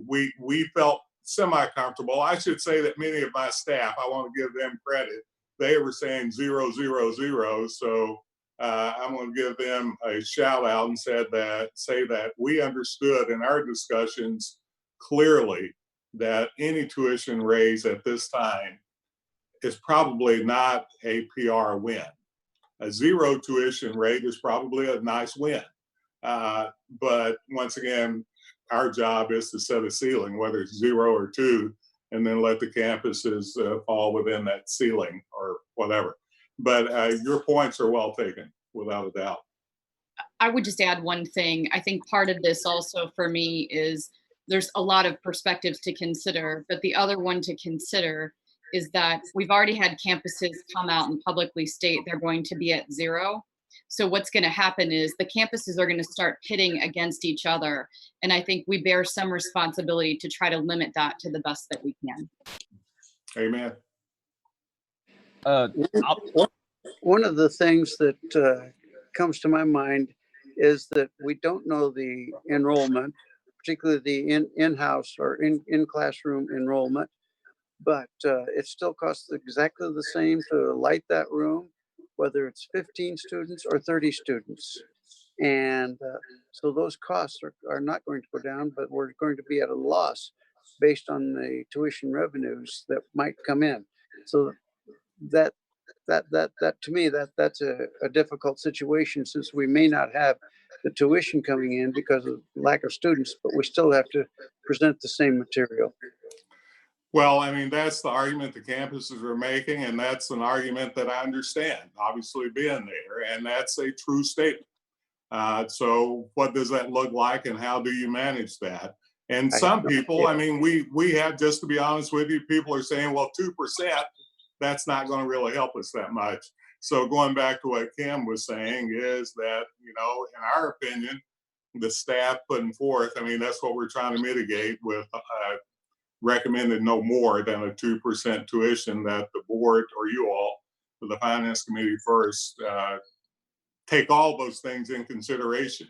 We felt semi-comfortable. I should say that many of my staff, I want to give them credit, they were saying 0, 0, 0. So I'm going to give them a shout out and say that we understood in our discussions clearly that any tuition raise at this time is probably not a PR win. A 0 tuition rate is probably a nice win. But once again, our job is to set a ceiling, whether it's 0 or 2, and then let the campuses fall within that ceiling or whatever. But your points are well taken, without a doubt. I would just add one thing. I think part of this also for me is there's a lot of perspectives to consider, but the other one to consider is that we've already had campuses come out and publicly state they're going to be at 0. So what's going to happen is the campuses are going to start pitting against each other. And I think we bear some responsibility to try to limit that to the best that we can. Amen. One of the things that comes to my mind is that we don't know the enrollment, particularly the in-house or in-classroom enrollment, but it still costs exactly the same to light that room, whether it's 15 students or 30 students. And so those costs are not going to go down, but we're going to be at a loss based on the tuition revenues that might come in. So that to me, that's a difficult situation, since we may not have the tuition coming in because of lack of students, but we still have to present the same material. Well, I mean, that's the argument the campuses are making, and that's an argument that I understand, obviously being there, and that's a true statement. So what does that look like, and how do you manage that? And some people, I mean, we have, just to be honest with you, people are saying, well, 2%, that's not going to really help us that much. So going back to what Kim was saying is that, you know, in our opinion, the staff putting forth, I mean, that's what we're trying to mitigate with recommended no more than a 2% tuition, that the board, or you all, the finance committee first, take all those things in consideration.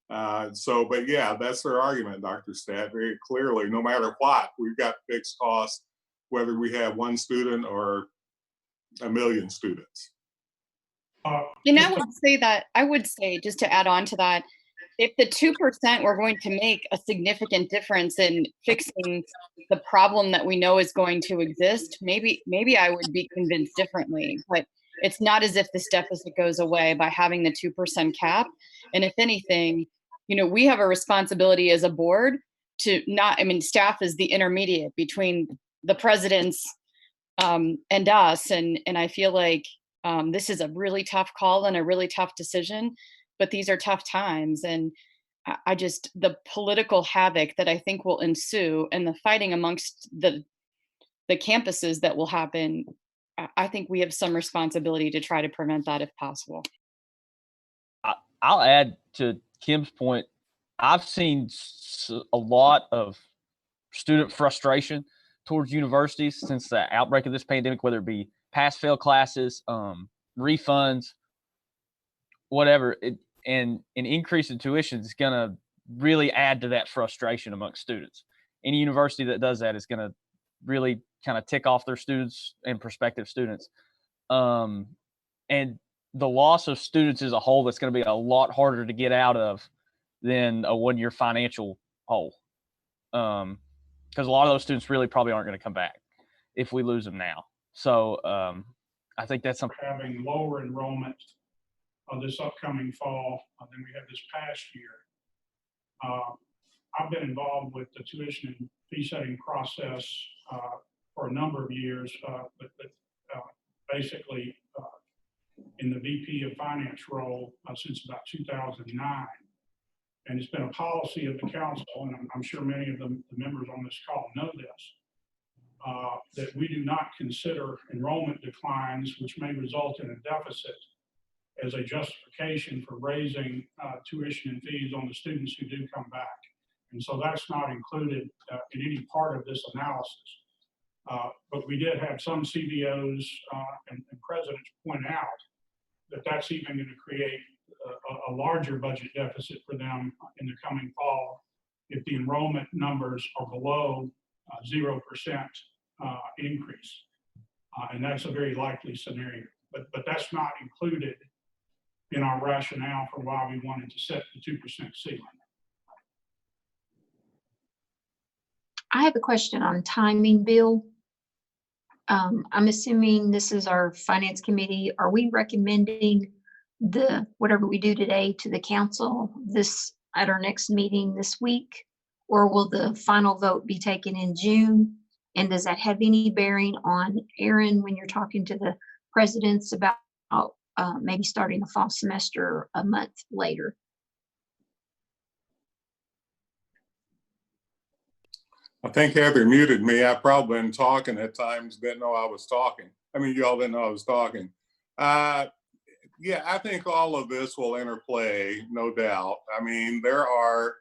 But yeah, that's their argument, Dr. Stat, very clearly. No matter what, we've got fixed costs, whether we have 1 student or 1 million students. And I would say, just to add on to that, if the 2% were going to make a significant difference in fixing the problem that we know is going to exist, maybe I would be convinced differently. But it's not as if this deficit goes away by having the 2% cap. And if anything, you know, we have a responsibility as a board to not, I mean, staff is the intermediate between the presidents and us. And I feel like this is a really tough call and a really tough decision, but these are tough times. And I just, the political havoc that I think will ensue and the fighting amongst the campuses that will happen, I think we have some responsibility to try to prevent that if possible. I'll add to Kim's point. I've seen a lot of student frustration towards universities since the outbreak of this pandemic, whether it be pass-fail classes, refunds, whatever. And an increase in tuition is going to really add to that frustration amongst students. Any university that does that is going to really kind of tick off their students and prospective students. And the loss of students as a whole, that's going to be a lot harder to get out of than a 1-year financial hole. Because a lot of those students really probably aren't going to come back if we lose them now. So I think that's something. Having lower enrollment this upcoming fall than we had this past year. I've been involved with the tuition and fee setting process for a number of years, but basically in the VP of Finance role since about 2009. And it's been a policy of the council, and I'm sure many of the members on this call know this, that we do not consider enrollment declines, which may result in a deficit, as a justification for raising tuition and fees on the students who do come back. And so that's not included in any part of this analysis. But we did have some CBOs and presidents point out that that's even going to create a larger budget deficit for them in the coming fall if the enrollment numbers are below 0% increase. And that's a very likely scenario. But that's not included in our rationale for why we wanted to set the 2% ceiling. I have a question on timing, Bill. I'm assuming this is our finance committee. Are we recommending whatever we do today to the council at our next meeting this week? Or will the final vote be taken in June? And does that have any bearing on, Aaron, when you're talking to the presidents about maybe starting the fall semester a month later? I think Heather muted me. I've probably been talking at times, didn't know I was talking. I mean, y'all didn't know I was talking. Yeah, I think all of this will interplay, no doubt. I mean, there are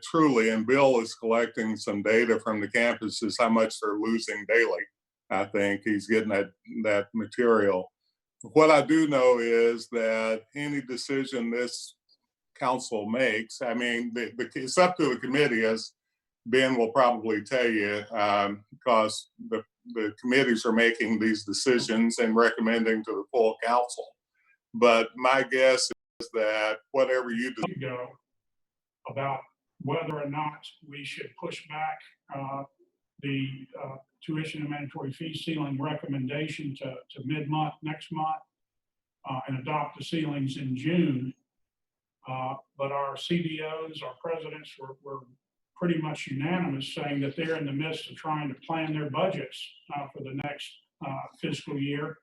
truly, and Bill is collecting some data from the campuses, how much they're losing daily. I think he's getting that material. What I do know is that any decision this council makes, I mean, it's up to the committee, as Ben will probably tell you, because the committees are making these decisions and recommending to the full council. But my guess is that whatever you do about whether or not we should push back the tuition and mandatory fee ceiling recommendation to mid-month next month and adopt the ceilings in June. But our CBOs, our presidents were pretty much unanimous, saying that they're in the midst of trying to plan their budgets for the next fiscal year.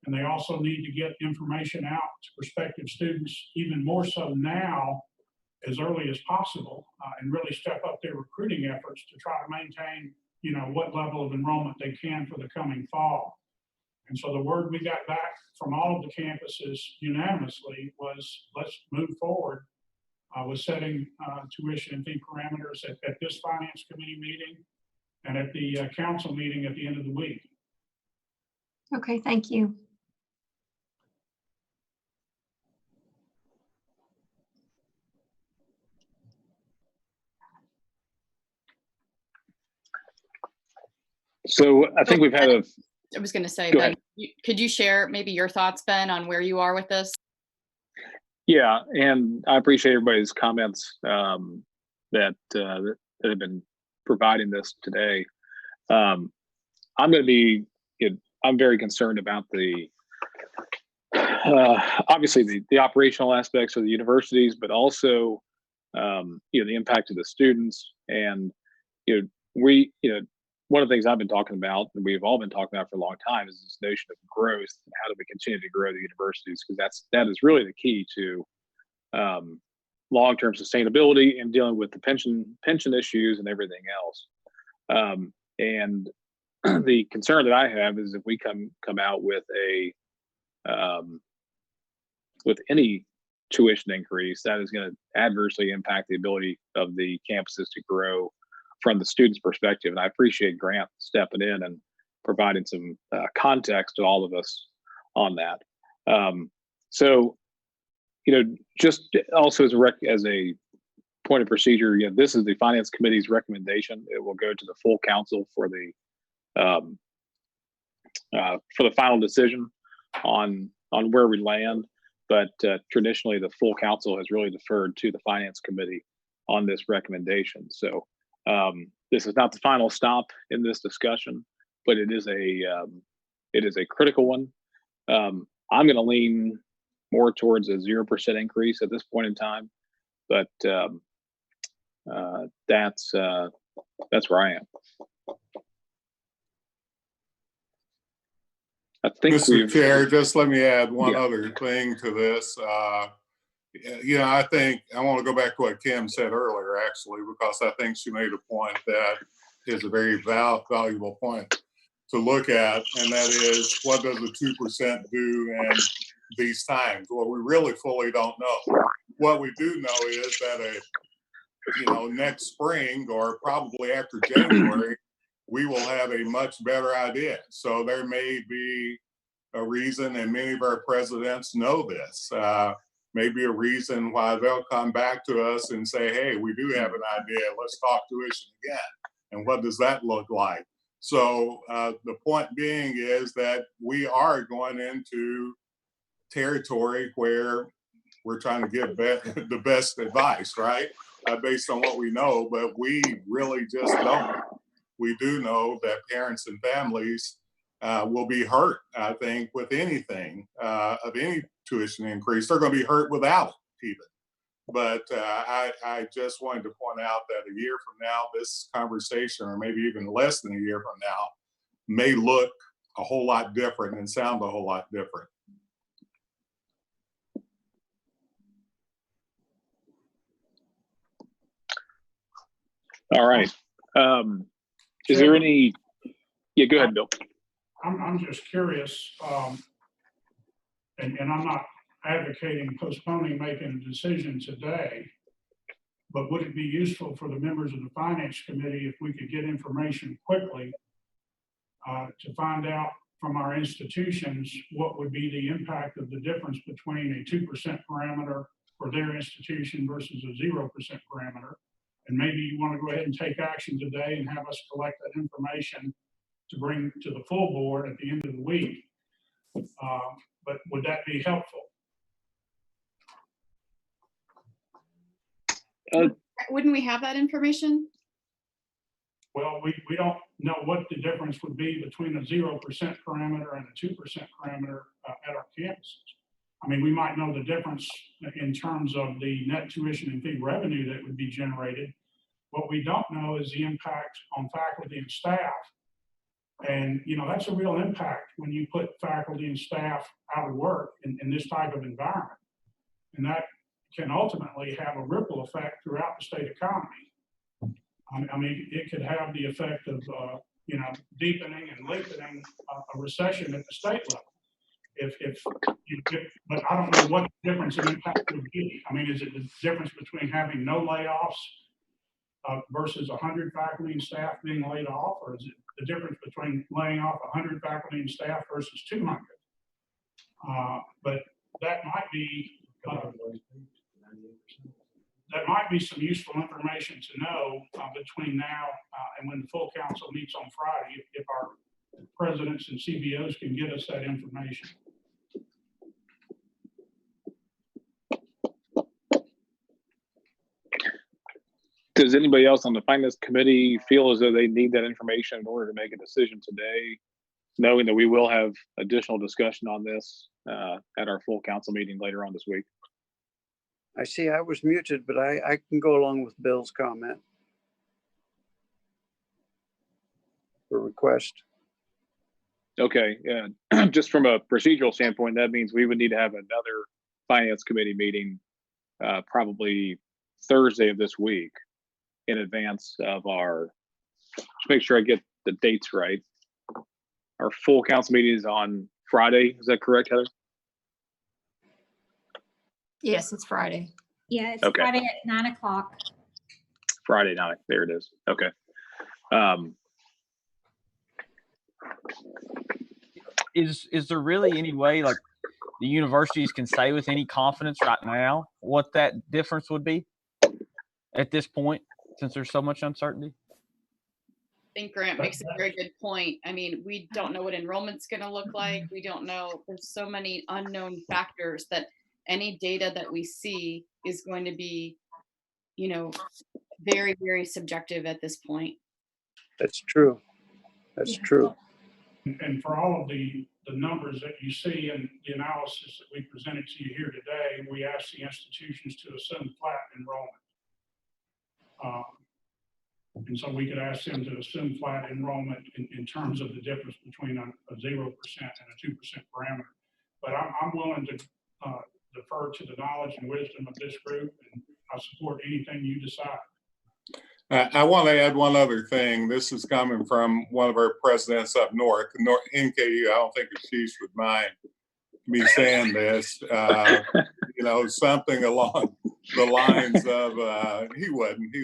And they also need to get information out to prospective students, even more so now, as early as possible, and really step up their recruiting efforts to try to maintain, what level of enrollment they can for the coming fall. And so the word we got back from all of the campuses unanimously was, let's move forward with setting tuition and fee parameters at this finance committee meeting and at the council meeting at the end of the week. Okay, thank you. So I think we've had I was going to say, Go Ben, ahead. could you share maybe your thoughts, Ben, on where you are with this? Yeah, and I appreciate everybody's comments that have been providing this today. I'm very concerned about the obviously the operational aspects of the universities, but also the impact of the students. And one of the things I've been talking about, and we've all been talking about for a long time, is this notion of growth and how do we continue to grow the universities, because that is really the key to long-term sustainability and dealing with the pension issues and everything else. And the concern that I have is if we come out with with any tuition increase, that is going to adversely impact the ability of the campuses to grow from the students' perspective. And I appreciate Grant stepping in and providing some context to all of us on that. So, just also as a point of procedure, this is the Finance Committee's recommendation. It will go to the full council for the final decision on where we land. But traditionally, the full council has really deferred to the Finance Committee on this recommendation. So this is not the final stop in this discussion, but it is a critical one. I'm going to lean more towards a 0% increase at this point in time, but that's where I am. I think Mr. Chair, just let me add one Yeah. other thing to this. I think I want to go back to what Kim said earlier, actually, because I think she made a point that is a very valuable point to look at, and that is, what does the 2% do in these times? Well, we really fully don't know. What we do know is that next spring or probably after January, we will have a much better idea. So there may be a reason, and many of our presidents know this, maybe a reason why they'll come back to us and say, hey, we do have an idea, let's talk tuition again. And what does that look like? So the point being is that we are going into territory where we're trying to give the best advice, right? Based on what we know, but we really just don't. We do know that parents and families will be hurt, I think, with anything of any tuition increase. They're going to be hurt without it even. But I just wanted to point out that a year from now, this conversation, or maybe even less than a year from now, may look a whole lot different and sound a whole lot different. All right. Is there any? Yeah, go ahead, Bill. I'm just curious, and I'm not advocating postponing making a decision today, but would it be useful for the members of the Finance Committee if we could get information quickly to find out from our institutions what would be the impact of the difference between a 2% parameter for their institution versus a 0% parameter? And maybe you want to go ahead and take action today and have us collect that information to bring to the full board at the end of the week. But would that be helpful? Wouldn't we have that information? Well, we don't know what the difference would be between a 0% parameter and a 2% parameter at our campuses. I mean, we might know the difference in terms of the net tuition and fee revenue that would be generated. What we don't know is the impact on faculty and staff. And, that's a real impact when you put faculty and staff out of work in this type of environment. And that can ultimately have a ripple effect throughout the state economy. I mean, it could have the effect of, deepening and lengthening a recession at the state level. But I don't know what the difference in impact would be. I mean, is it the difference between having no layoffs versus 100 faculty and staff being laid off, or is it the difference between laying off 100 faculty and staff versus 200? But that might be some useful information to know between now and when the full council meets on Friday, if our presidents and CBOs can get us that information. Does anybody else on the Finance Committee feel as though they need that information in order to make a decision today, knowing that we will have additional discussion on this at our full council meeting later on this week? I see I was muted, but I can go along with Bill's comment or request. Okay, yeah. Just from a procedural standpoint, that means we would need to have another Finance Committee meeting probably Thursday of this week in advance of our, just make sure I get the dates right. Our full council meeting is on Friday. Is that correct, Heather? Yes, it's Friday. Yeah, it's Okay. Friday at 9 o'clock. Friday night. There it is. Okay. Is there really any way like the universities can say with any confidence right now what that difference would be at this point, since there's so much uncertainty? I think Grant makes a very good point. I mean, we don't know what enrollment's going to look like. We don't know. There's so many unknown factors that any data that we see is going to be, very, very subjective at this point. That's true. That's true. And for all of the numbers that you see in the analysis that we presented to you here today, we asked the institutions to assume flat enrollment. And so we could ask them to assume flat enrollment in terms of the difference between a 0% and a 2% parameter. But I'm willing to defer to the knowledge and wisdom of this group, and I support anything you decide. I want to add one other thing. This is coming from one of our presidents up north, NKU. I don't think the chiefs would mind me saying this. Something along the lines of he wouldn't.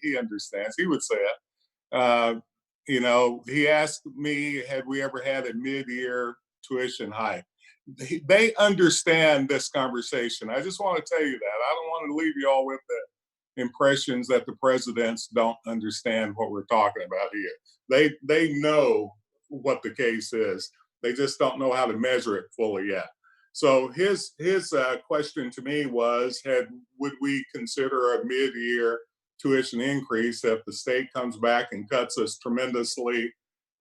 He understands. He would say it. You know, he asked me, had we ever had a mid-year tuition hike? They understand this conversation. I just want to tell you that. I don't want to leave you all with the impressions that the presidents don't understand what we're talking about here. They know what the case is. They just don't know how to measure it fully yet. So his question to me was, would we consider a mid-year tuition increase if the state comes back and cuts us tremendously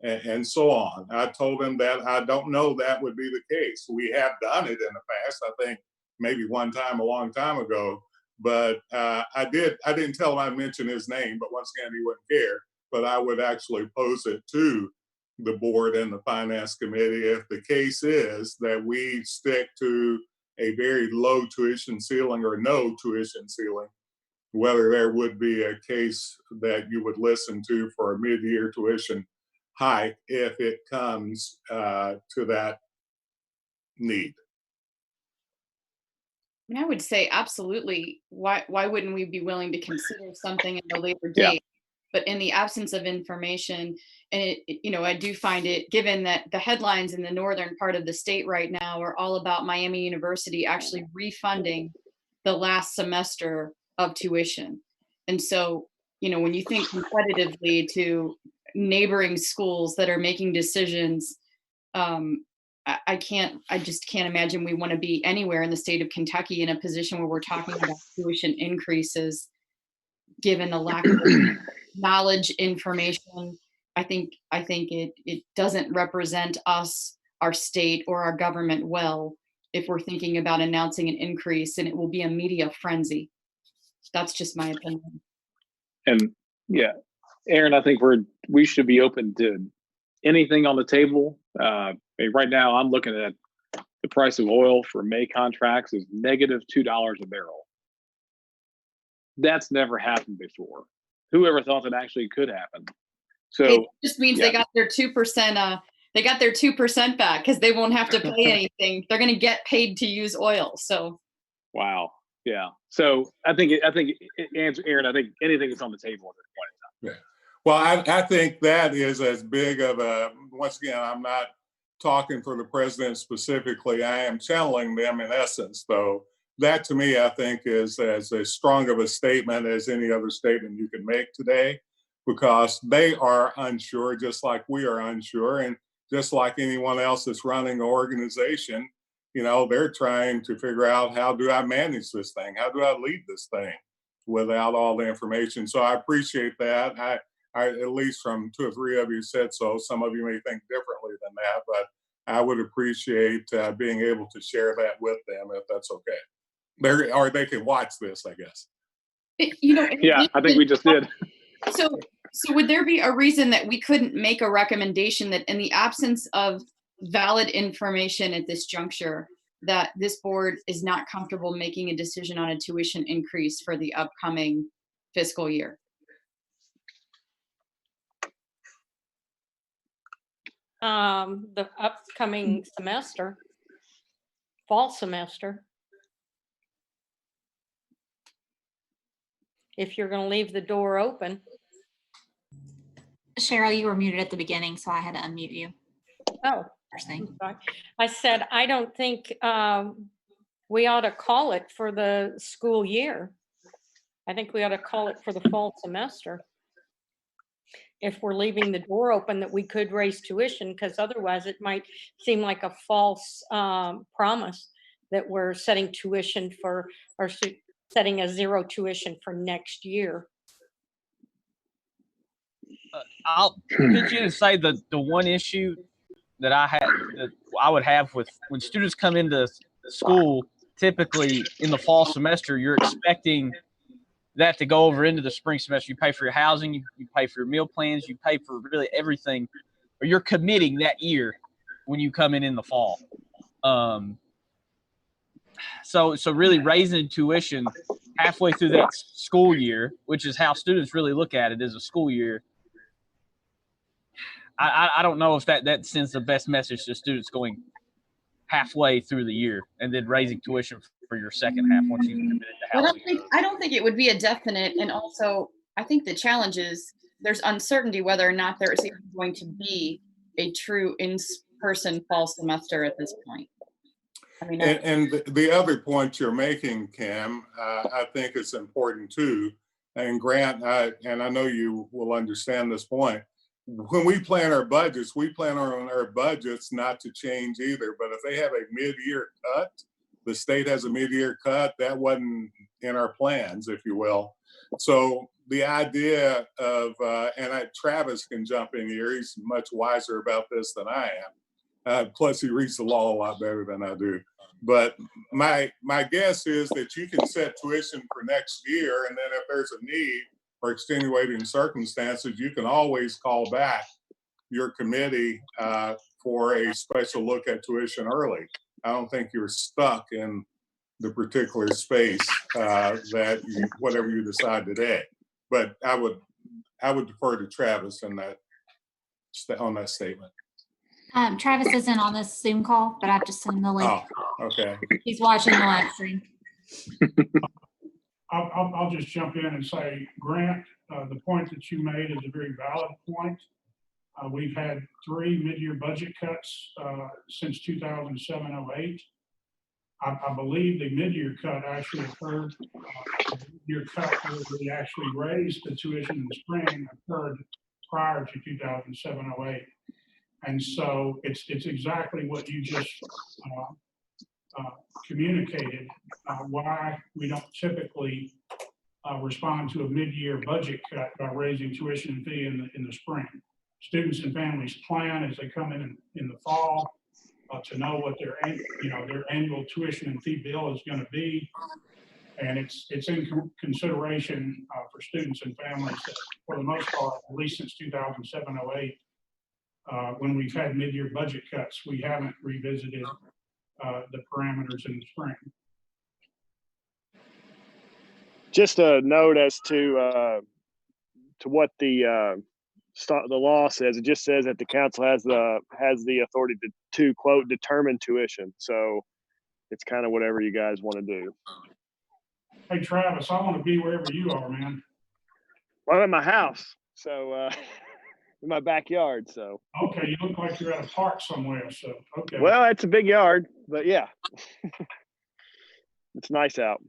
and so on? I told him that I don't know that would be the case. We have done it in the past, I think maybe one time a long time ago, but I didn't tell him I'd mention his name, but once again, he wouldn't care. But I would actually pose it to the board and the finance committee if the case is that we stick to a very low tuition ceiling or no tuition ceiling, whether there would be a case that you would listen to for a mid-year tuition hike if it comes to that need. And I would say absolutely. Why wouldn't we be willing to consider something at a later date? But in the absence of information, and I do find it, given that the headlines in the northern part of the state right now are all about Miami University actually refunding the last semester of tuition. And so, when you think competitively to neighboring schools that are making decisions, I just can't imagine we want to be anywhere in the state of Kentucky in a position where we're talking about tuition increases, given the lack of knowledge, information. I think it doesn't represent us, our state, or our government well if we're thinking about announcing an increase, and it will be a media frenzy. That's just my opinion. And yeah, Aaron, I think we should be open to anything on the table. Right now, I'm looking at the price of oil for May contracts is negative $2 a barrel. That's never happened before. Whoever thought that actually could happen? So it just means they got their 2%. They got their 2% back because they won't have to pay anything. They're going to get paid to use oil. So. Wow. Yeah. So I think Aaron, I think anything that's on the table at this point in time. Yeah. Well, I think that is as big of a, once again, I'm not talking for the president specifically. I am channeling them in essence, though. That to me, I think is as strong of a statement as any other statement you can make today, because they are unsure, just like we are unsure. And just like anyone else that's running an organization, they're trying to figure out, how do I manage this thing? How do I lead this thing without all the information? So I appreciate that. I at least from 2 or 3 of you said so. Some of you may think differently than that, but I would appreciate being able to share that with them if that's okay. Or they can watch this, I guess. Yeah, I think we just did. So would there be a reason that we couldn't make a recommendation that in the absence of valid information at this juncture, that this board is not comfortable making a decision on a tuition increase for the upcoming fiscal year? The upcoming semester, fall semester. If you're going to leave the door open. Cheryl, you were muted at the beginning, so I had to unmute you. Oh, I said, I don't think we ought to call it for the school year. I think we ought to call it for the fall semester. If we're leaving the door open that we could raise tuition, because otherwise it might seem like a false promise that we're setting tuition for, or setting a zero tuition for next year. I'll pitch in and say the one issue that I would have with when students come into school, typically in the fall semester, you're expecting that to go over into the spring semester. You pay for your housing, you pay for your meal plans, you pay for really everything, or you're committing that year when you come in the fall. So really raising tuition halfway through that school year, which is how students really look at it as a school year. I don't know if that sends the best message to students going halfway through the year and then raising tuition for for your second half once you've committed to housing. I don't think it would be a definite, and also I think the challenge is there's uncertainty whether or not there is even going to be a true in-person fall semester at this point. I mean, And the other point you're making, Kim, I think it's important too. And Grant, and I know you will understand this point. When we plan our budgets, we plan on our budgets not to change either. But if they have a mid-year cut, the state has a mid-year cut, that wasn't in our plans, if you will. So the idea of, and Travis can jump in here, he's much wiser about this than I am. Plus he reads the law a lot better than I do. But my guess is that you can set tuition for next year, and then if there's a need or extenuating circumstances, you can always call back your committee for a special look at tuition early. I don't think you're stuck in the particular space that whatever you decide today. But I would defer to Travis on that statement. Travis isn't on this Zoom call, but I've just sent him the link. Oh, okay. He's watching the live stream. I'll just jump in and say, Grant, the point that you made is a very valid point. We've had 3 mid-year budget cuts since 2007-08. I believe the mid-year cut actually occurred. The mid-year cut where we actually raised the tuition in the spring occurred prior to 2007-08. And so it's exactly what you just communicated, why we don't typically respond to a mid-year budget cut by raising tuition and fee in the spring. Students and families plan as they come in the fall to know what their annual tuition and fee bill is going to be. And it's in consideration for students and families that, for the most part, at least since 2007-08, when we've had mid-year budget cuts, we haven't revisited the parameters in the spring. Just a note as to what the law says. It just says that the council has the authority to quote determine tuition. So it's kind of whatever you guys want to do. Hey Travis, I want to be wherever you are, man. Well, I'm at my house, so in my backyard. So okay, you look like you're at a park somewhere. So okay. Well, it's a big yard, but yeah, it's nice out.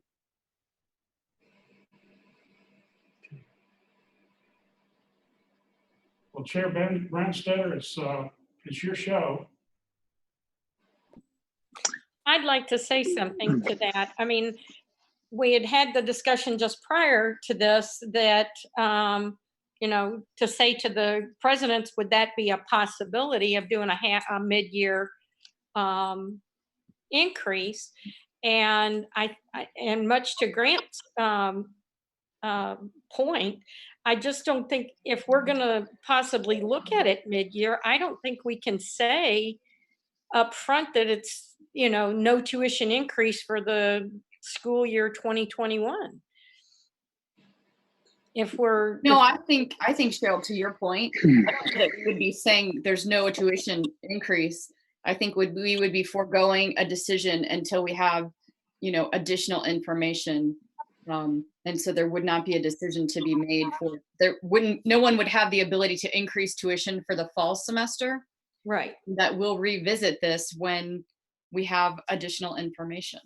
Well, Chair Brandstetter, it's your show. I'd like to say something to that. I mean, we had the discussion just prior to this that, to say to the presidents, would that be a possibility of doing a mid-year increase? And and much to Grant's point, I just don't think if we're going to possibly look at it mid-year, I don't think we can say up front that it's, no tuition increase for the school year 2021. I think Cheryl, to your point, I don't think that we would be saying there's no tuition increase. I think we would be foregoing a decision until we have, additional information. And so there would not be a decision to be made no one would have the ability to increase tuition for the fall semester. Right. That we'll revisit this when we have additional information.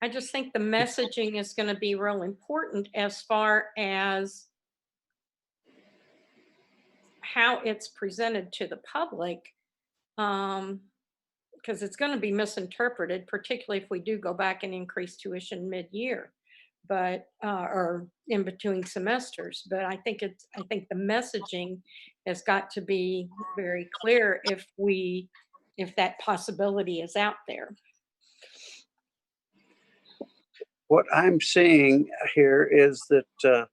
I just think the messaging is going to be real important as far as how it's presented to the public, because it's going to be misinterpreted, particularly if we do go back and increase tuition mid-year, but or in between semesters. But I think the messaging has got to be very clear if that possibility is out there. What I'm seeing here is that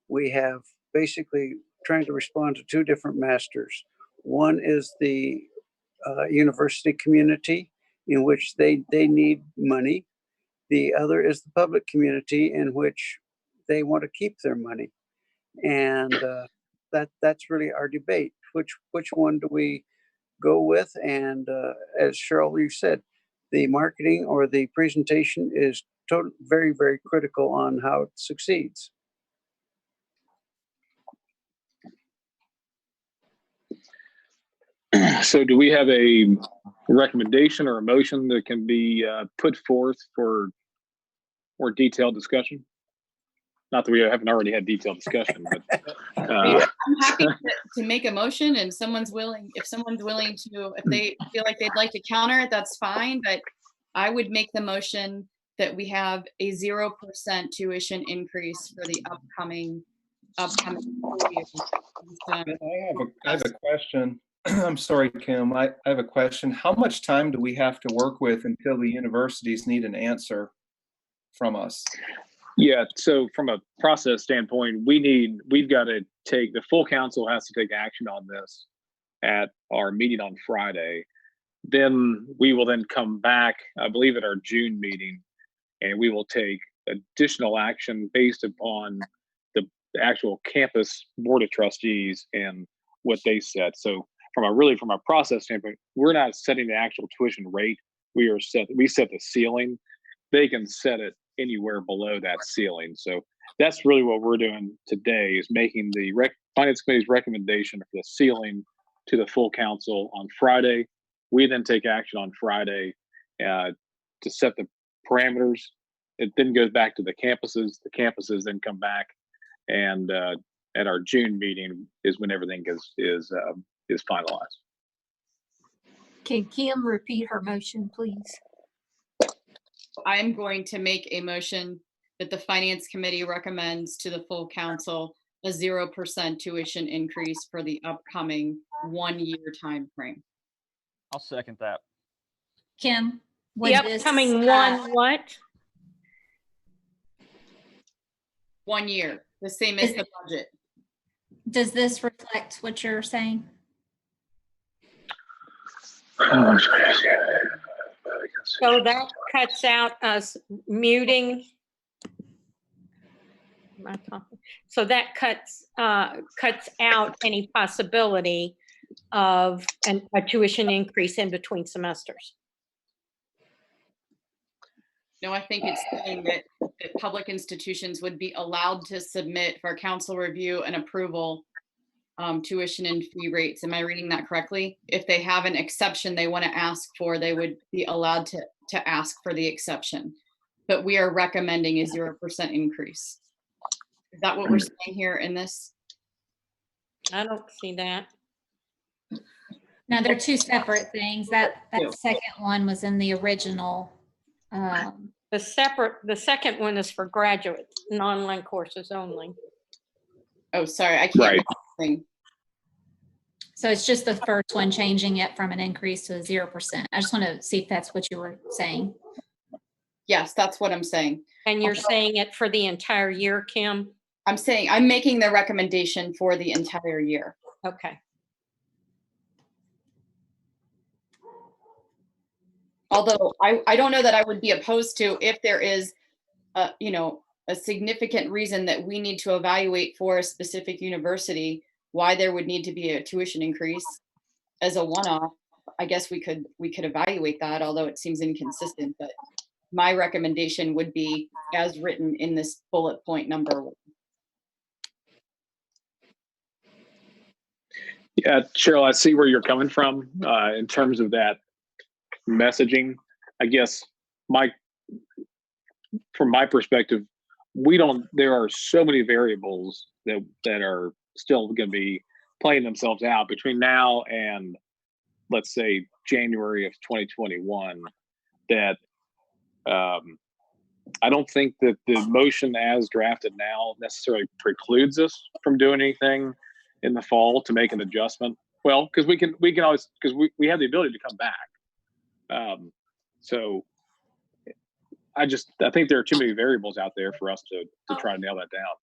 we have basically trying to respond to 2 different masters. One is the university community, in which they need money. The other is the public community, in which they want to keep their money. And that's really our debate. Which one do we go with? And as Cheryl, you said, the marketing or the presentation is very, very critical on how it succeeds. So do we have a recommendation or a motion that can be put forth for more detailed discussion? Not that we haven't already had detailed discussion, but I'm happy to make a motion, and if someone's willing to, if they feel like they'd like to counter it, that's fine. But I would make the motion that we have a 0% tuition increase for the upcoming school year. I have a question. I'm sorry, Kim. I have a question. How much time do we have to work with until the universities need an answer from us? yeah, so from a process standpoint, we've got to take, the full council has to take action on this at our meeting on Friday. Then we will then come back, I believe, at our June meeting, and we will take additional action based upon the actual campus board of trustees and what they set. So from a process standpoint, we're not setting the actual tuition rate. We set the ceiling. They can set it anywhere below that ceiling. So that's really what we're doing today, is making the Finance Committee's recommendation for the ceiling to the full council on Friday. We then take action on Friday to set the parameters. It then goes back to the campuses. The campuses then come back, and at our June meeting is when everything is finalized. Can Kim repeat her motion, please? I'm going to make a motion that the Finance Committee recommends to the full council a 0% tuition increase for the upcoming 1-year time frame. I'll second that. Kim, The upcoming what? 1 year, the same as the budget. Does this reflect what you're saying? So that cuts out us muting. So that cuts out any possibility of a tuition increase in between semesters. No, I think it's saying that public institutions would be allowed to submit for council review and approval tuition and fee rates. Am I reading that correctly? If they have an exception they want to ask for, they would be allowed to ask for the exception. But we are recommending a 0% increase. Is that what we're saying here in this? I don't see that. No, they're two separate things. That second one was in the original. The second one is for graduates, non-online courses only. Oh, sorry, I can't. Right. So it's just the first one, changing it from an increase to a 0%. I just want to see if that's what you were saying. Yes, that's what I'm saying. And you're saying it for the entire year, Kim? I'm making the recommendation for the entire year. Okay. Although I don't know that I would be opposed to, if there is a significant reason that we need to evaluate for a specific university, why there would need to be a tuition increase as a one-off. I guess we could evaluate that, although it seems inconsistent. But my recommendation would be as written in this bullet point number 1. Yeah, Cheryl, I see where you're coming from in terms of that messaging. I guess from my perspective, there are so many variables that are still going to be playing themselves out between now and, let's say, January of 2021, that I don't think that the motion as drafted now necessarily precludes us from doing anything in the fall to make an adjustment. Well, because we can always, because we have the ability to come back. So I think there are too many variables out there for us to try to nail that down.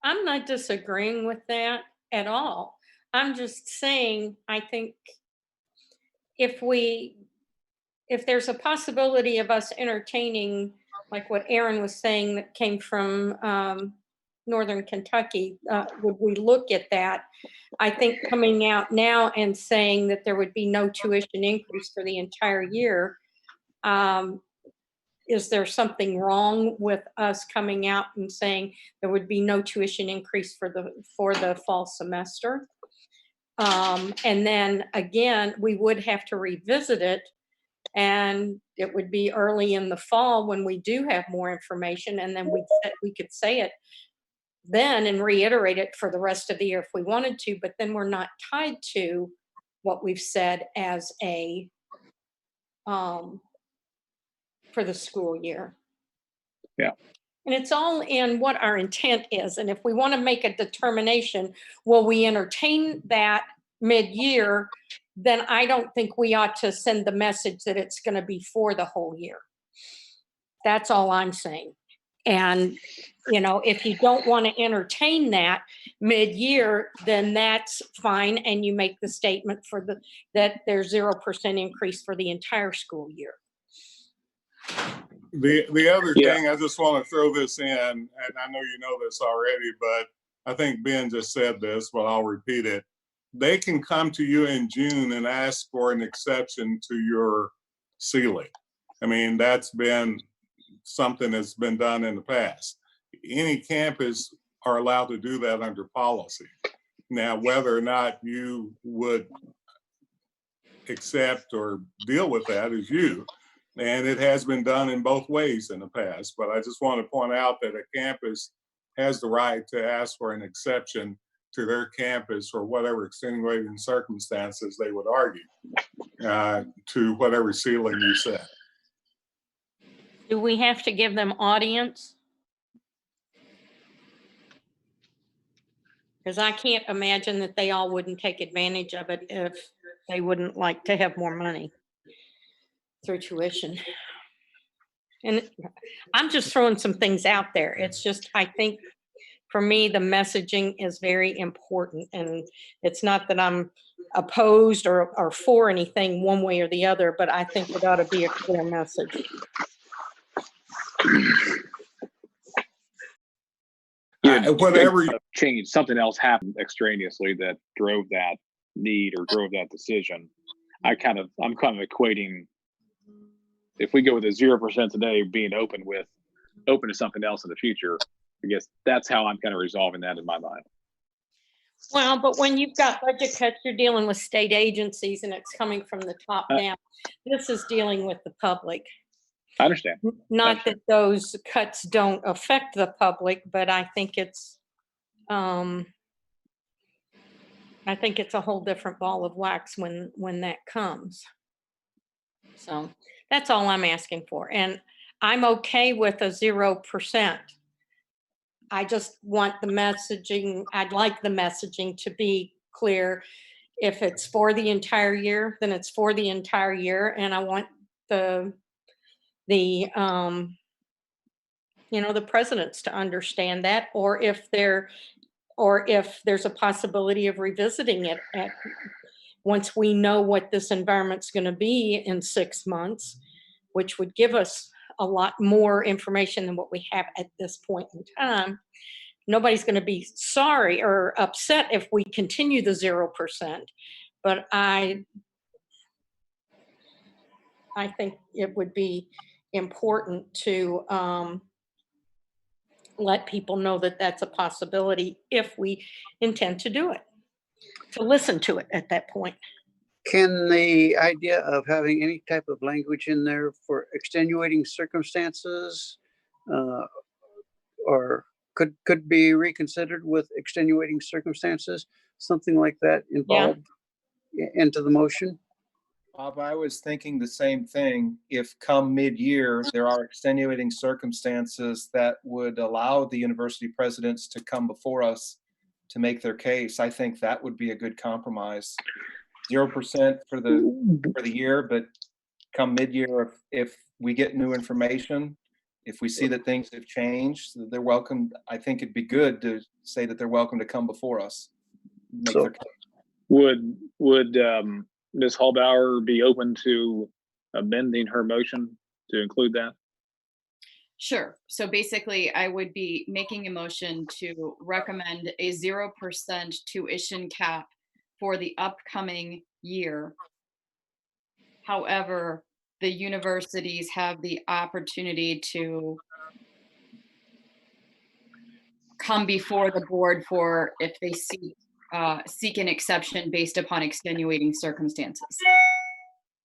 I'm not disagreeing with that at all. I'm just saying, I think if there's a possibility of us entertaining, like what Aaron was saying that came from Northern Kentucky, would we look at that? I think coming out now and saying that there would be no tuition increase for the entire year, is there something wrong with us coming out and saying there would be no tuition increase for the fall semester? And then again, we would have to revisit it, and it would be early in the fall when we do have more information, and then we could say it then and reiterate it for the rest of the year if we wanted to, but then we're not tied to what we've said as a for the school year. Yeah. And it's all in what our intent is. And if we want to make a determination, will we entertain that mid-year, then I don't think we ought to send the message that it's going to be for the whole year. That's all I'm saying. And, you know, if you don't want to entertain that mid-year, then that's fine. And you make the statement that there's 0% increase for the entire school year. The other thing, I just want to throw this in, and I know you know this already, but I think Ben just said this, but I'll repeat it. They can come to you in June and ask for an exception to your ceiling. I mean, that's been something that's been done in the past. Any campus are allowed to do that under policy. Now, whether or not you would accept or deal with that is you. And it has been done in both ways in the past. But I just want to point out that a campus has the right to ask for an exception to their campus for whatever extenuating circumstances they would argue to whatever ceiling you set. Do we have to give them audience? Because I can't imagine that they all wouldn't take advantage of it if they wouldn't like to have more money through tuition. And I'm just throwing some things out there. It's just, I think for me, the messaging is very important. And it's not that I'm opposed or for anything one way or the other, but I think it ought to be a clear message. Whatever change, something else happened extraneously that drove that need or drove that decision. I'm kind of equating, if we go with a 0% today, being open to something else in the future. I guess that's how I'm kind of resolving that in my mind. Well, but when you've got budget cuts, you're dealing with state agencies and it's coming from the top down. This is dealing with the public. I understand. Not that those cuts don't affect the public, but I think it's a whole different ball of wax when that comes. So that's all I'm asking for. And I'm okay with a 0%. I just want the messaging, I'd like the messaging to be clear. If it's for the entire year, then it's for the entire year. And I want the presidents to understand that, or if there's a possibility of revisiting it once we know what this environment's going to be in 6 months, which would give us a lot more information than what we have at this point in time. Nobody's going to be sorry or upset if we continue the 0%, but I think it would be important to let people know that that's a possibility if we intend to do it, to listen to it at that point. Can the idea of having any type of language in there for extenuating circumstances or could be reconsidered with extenuating circumstances, something like that involved into the motion? Bob, I was thinking the same thing. If come mid-year, there are extenuating circumstances that would allow the university presidents to come before us to make their case, I think that would be a good compromise. 0% for the year, but come mid-year, if we get new information, if we see that things have changed, they're welcome. I think it'd be good to say that they're welcome to come before us. Make their case. Would Ms. Hallbauer be open to amending her motion to include that? Sure. So basically, I would be making a motion to recommend a 0% tuition cap for the upcoming year. However, the universities have the opportunity to come before the board for if they seek an exception based upon extenuating circumstances.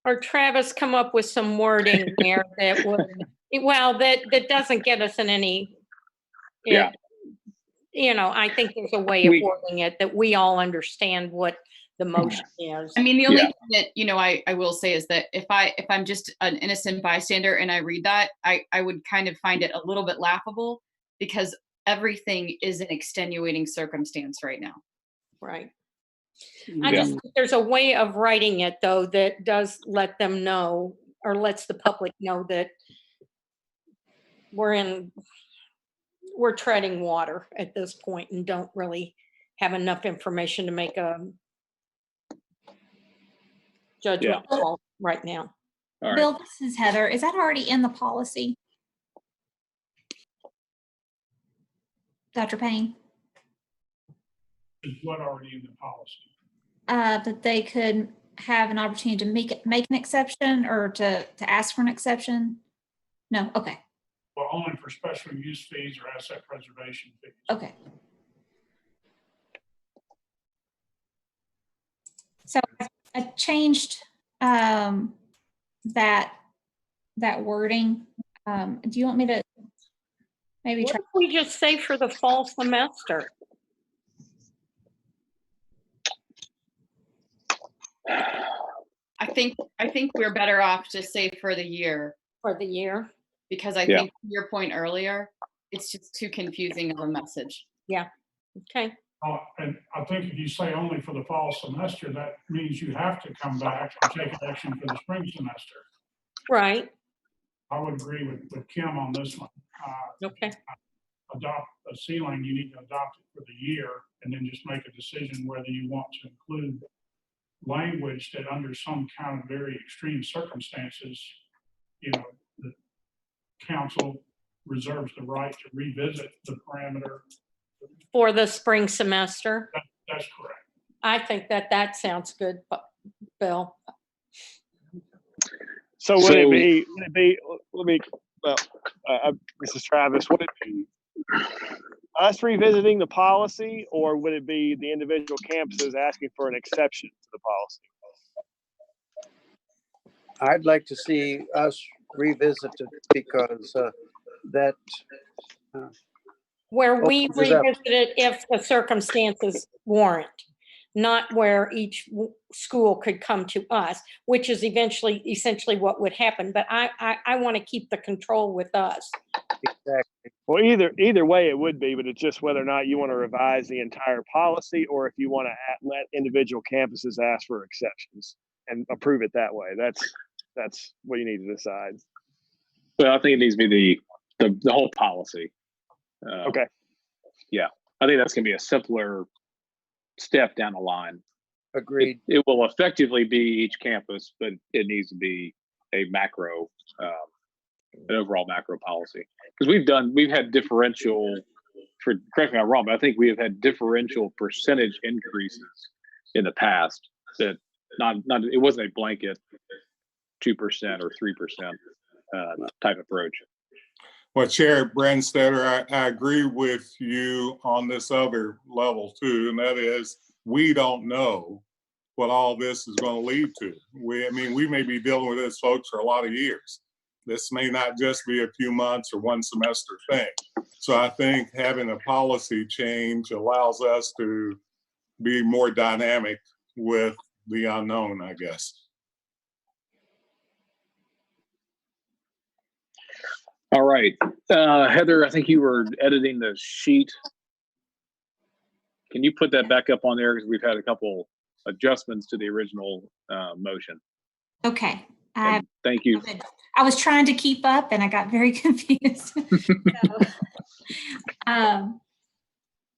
Or Travis, come up with some wording there that would, well, that doesn't get us in any. Yeah. You know, I think there's a way of wording it that we all understand what the motion is. I mean, the only thing that, you know, I will say is that if I'm just an innocent bystander and I read that, I would kind of find it a little bit laughable, because everything is an extenuating circumstance right now. Right. I just think there's a way of writing it, though, that does let them know, or lets the public know, that we're treading water at this point and don't really have enough information to make a judgment call right now. All right. Bill, this is Heather. Is that already in the policy? Dr. Payne? Is what already in the policy? That they could have an opportunity to make an exception, or to ask for an exception? No, okay. Well, only for special use fees or asset preservation fees. Okay. So I changed that wording. Do you want me to maybe What try? if we just say for the fall semester? I think we're better off to say for the year. For the year? Because I think, to your point earlier, it's just too confusing of a message. Yeah. Okay. And I think if you say only for the fall semester, that means you have to come back and take action for the spring semester. Right. I would agree with Kim on this one. Okay. Adopt a ceiling, you need to adopt it for the year, and then just make a decision whether you want to include language that under some kind of very extreme circumstances, you know, the council reserves the right to revisit the parameter. For the spring semester? That's correct. I think that sounds good, Bill. So would it be, this is Travis, would it be us revisiting the policy, or would it be the individual campuses asking for an exception to the policy? I'd like to see us revisit it, because where we opens it up. revisit it if the circumstances warrant, not where each school could come to us, which is essentially what would happen. But I want to keep the control with us. Exactly. Well, either way it would be, but it's just whether or not you want to revise the entire policy, or if you want to let individual campuses ask for exceptions and approve it that way. That's what you need to decide. Well, I think it needs to be the whole policy. Okay. Yeah, I think that's going to be a simpler step down the line. Agreed. It will effectively be each campus, but it needs to be a macro, an overall macro policy. Because we've had differential, correct me if I'm wrong, but I think we have had differential percentage increases in the past that it wasn't a blanket 2% or 3% type approach. Well, Chair Branstetter, I agree with you on this other level too, and that is we don't know what all this is going to lead to. We may be dealing with this, folks, for a lot of years. This may not just be a few months or one semester thing. So I think having a policy change allows us to be more dynamic with the unknown, I guess. All right, Heather, I think you were editing the sheet. Can you put that back up on there, because we've had a couple adjustments to the original motion. Okay. Thank you. I was trying to keep up and I got very confused.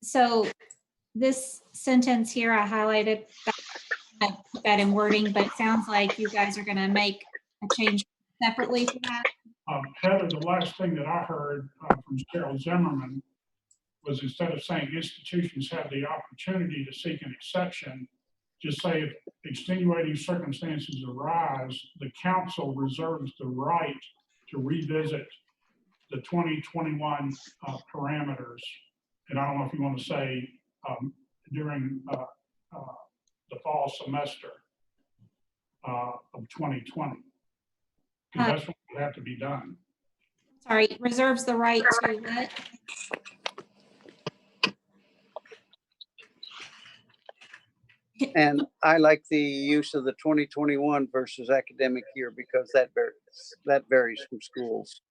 So this sentence here I highlighted, I put that in wording, but it sounds like you guys are going to make a change separately for that. Heather, the last thing that I heard from Cheryl Zimmerman was, instead of saying institutions have the opportunity to seek an exception, just say if extenuating circumstances arise, the council reserves the right to revisit the 2021 parameters. And I don't know if you want to say during the fall semester of 2020. Because that's what would have to be done. Sorry, reserves the right to what? And I like the use of the 2021 versus academic year because that varies from schools.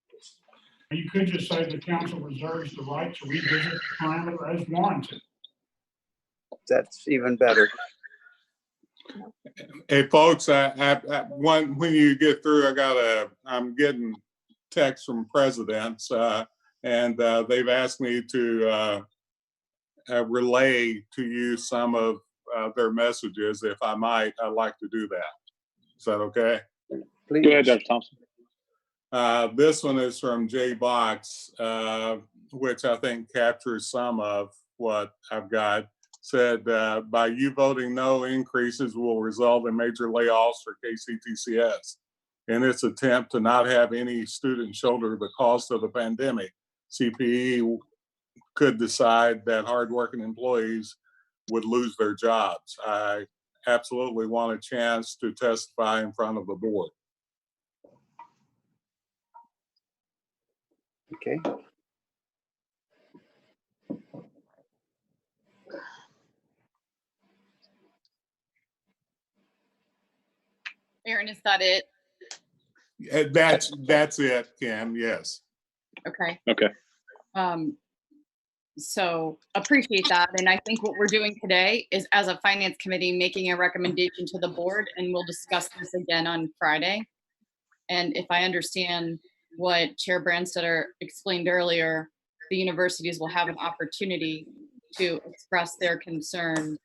You could just say the council reserves the right to revisit the parameter as warranted. That's even better. Hey, folks, when you get through, I'm getting texts from presidents, and they've asked me to relay to you some of their messages. If I might, I'd like to do that. Is that okay? Please. Go ahead, Dr. Thompson. This one is from Jay Box, which I think captures some of what I've got. Said, by you voting no, increases will result in major layoffs for KCTCS. In its attempt to not have any student shoulder the cost of the pandemic, CPE could decide that hardworking employees would lose their jobs. I absolutely want a chance to testify in front of the board. Okay. Aaron, is that it? That's it, Kim. Yes. Okay. Okay. So appreciate that. And I think what we're doing today is, as a finance committee, making a recommendation to the board, and we'll discuss this again on Friday. And if I understand what Chair Branstetter explained earlier, the universities will have an opportunity to express their concern,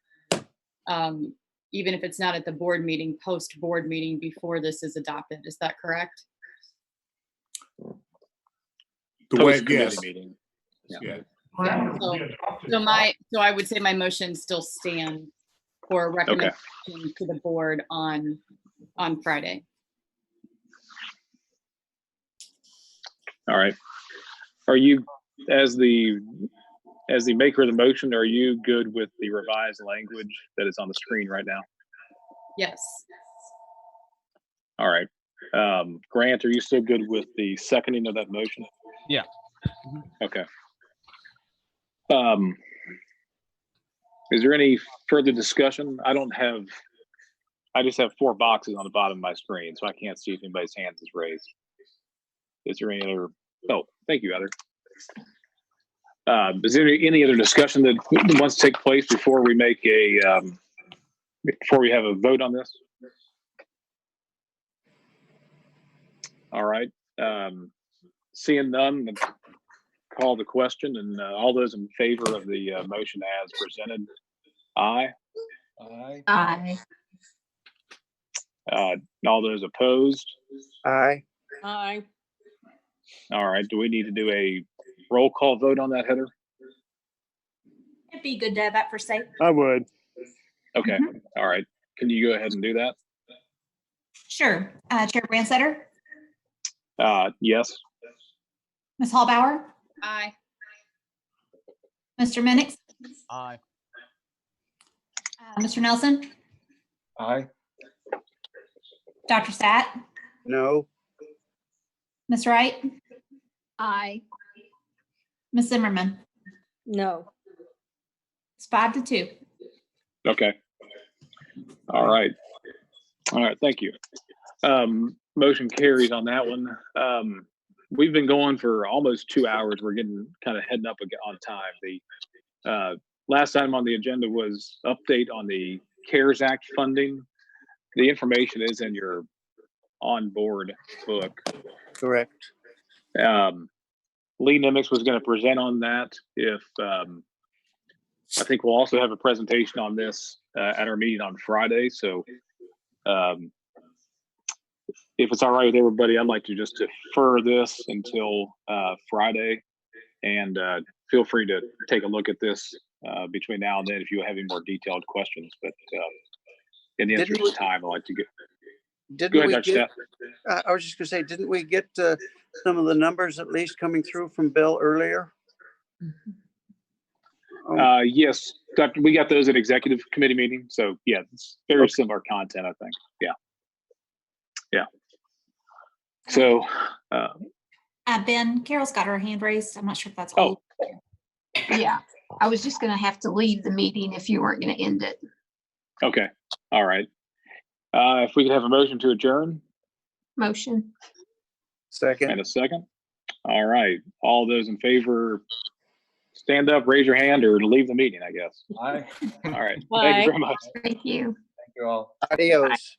even if it's not at the board meeting, post-board meeting before this is adopted. Is that correct? The way, Post-committee yes. meeting. Yeah. Yeah. Parameters will be adopted. So I would say my motion still stands for recommendation to the board on Friday. All right. Are you, as the maker of the motion, are you good with the revised language that is on the screen right now? Yes. All right. Grant, are you still good with the seconding of that motion? Yeah. Okay. Is there any further discussion? I just have 4 boxes on the bottom of my screen, so I can't see if anybody's hands is raised. Is there any other? Oh, thank you, Heather. Is there any other discussion that wants to take place before we make before we have a vote on this? All right. Seeing none, call the question, and all those in favor of the motion as presented, aye. Aye. Aye. All those opposed? Aye. Aye. All right. Do we need to do a roll call vote on that, Heather? It'd be good to have that for safe. I would. Okay. All right. Can you go ahead and do that? Sure. Chair Branstetter, Yes. Ms. Hallbauer, Aye. Mr. Minix, Aye. Mr. Nelson, Aye. Dr. Stat, No. Ms. Wright, Aye. Ms. Zimmerman. No. It's 5-2. Okay. All right. All right. Thank you. Motion carries on that one. We've been going for almost 2 hours. We're getting kind of heading up on time. The last item on the agenda was update on the CARES Act funding. The information is in your on-board book. Correct. Lee Nimitz was going to present on that. I think we'll also have a presentation on this at our meeting on Friday. So if it's all right with everybody, I'd like to just defer this until Friday, and feel free to take a look at this between now and then if you have any more detailed questions. But in the Didn't interest of time, I like to get. Go Didn't ahead, we Dr. get, Stapp. I was just gonna say, didn't we get some of the numbers at least coming through from Bill earlier? Yes, Doctor, we got those at executive committee meeting. So yeah, it's very Okay. similar content, I think. Yeah. Yeah. So, Ben, Carol's got her hand raised. I'm not sure if that's oh, all. Yeah, I was just gonna have to leave the meeting if you weren't gonna end it. okay. All right. If we could have a motion to adjourn Motion. Second. and a second. All right. All those in favor, stand up, raise your hand, or leave the meeting, I guess. Aye. All right. Thank you Bye. very much. Thank you. Thank you all. Adios.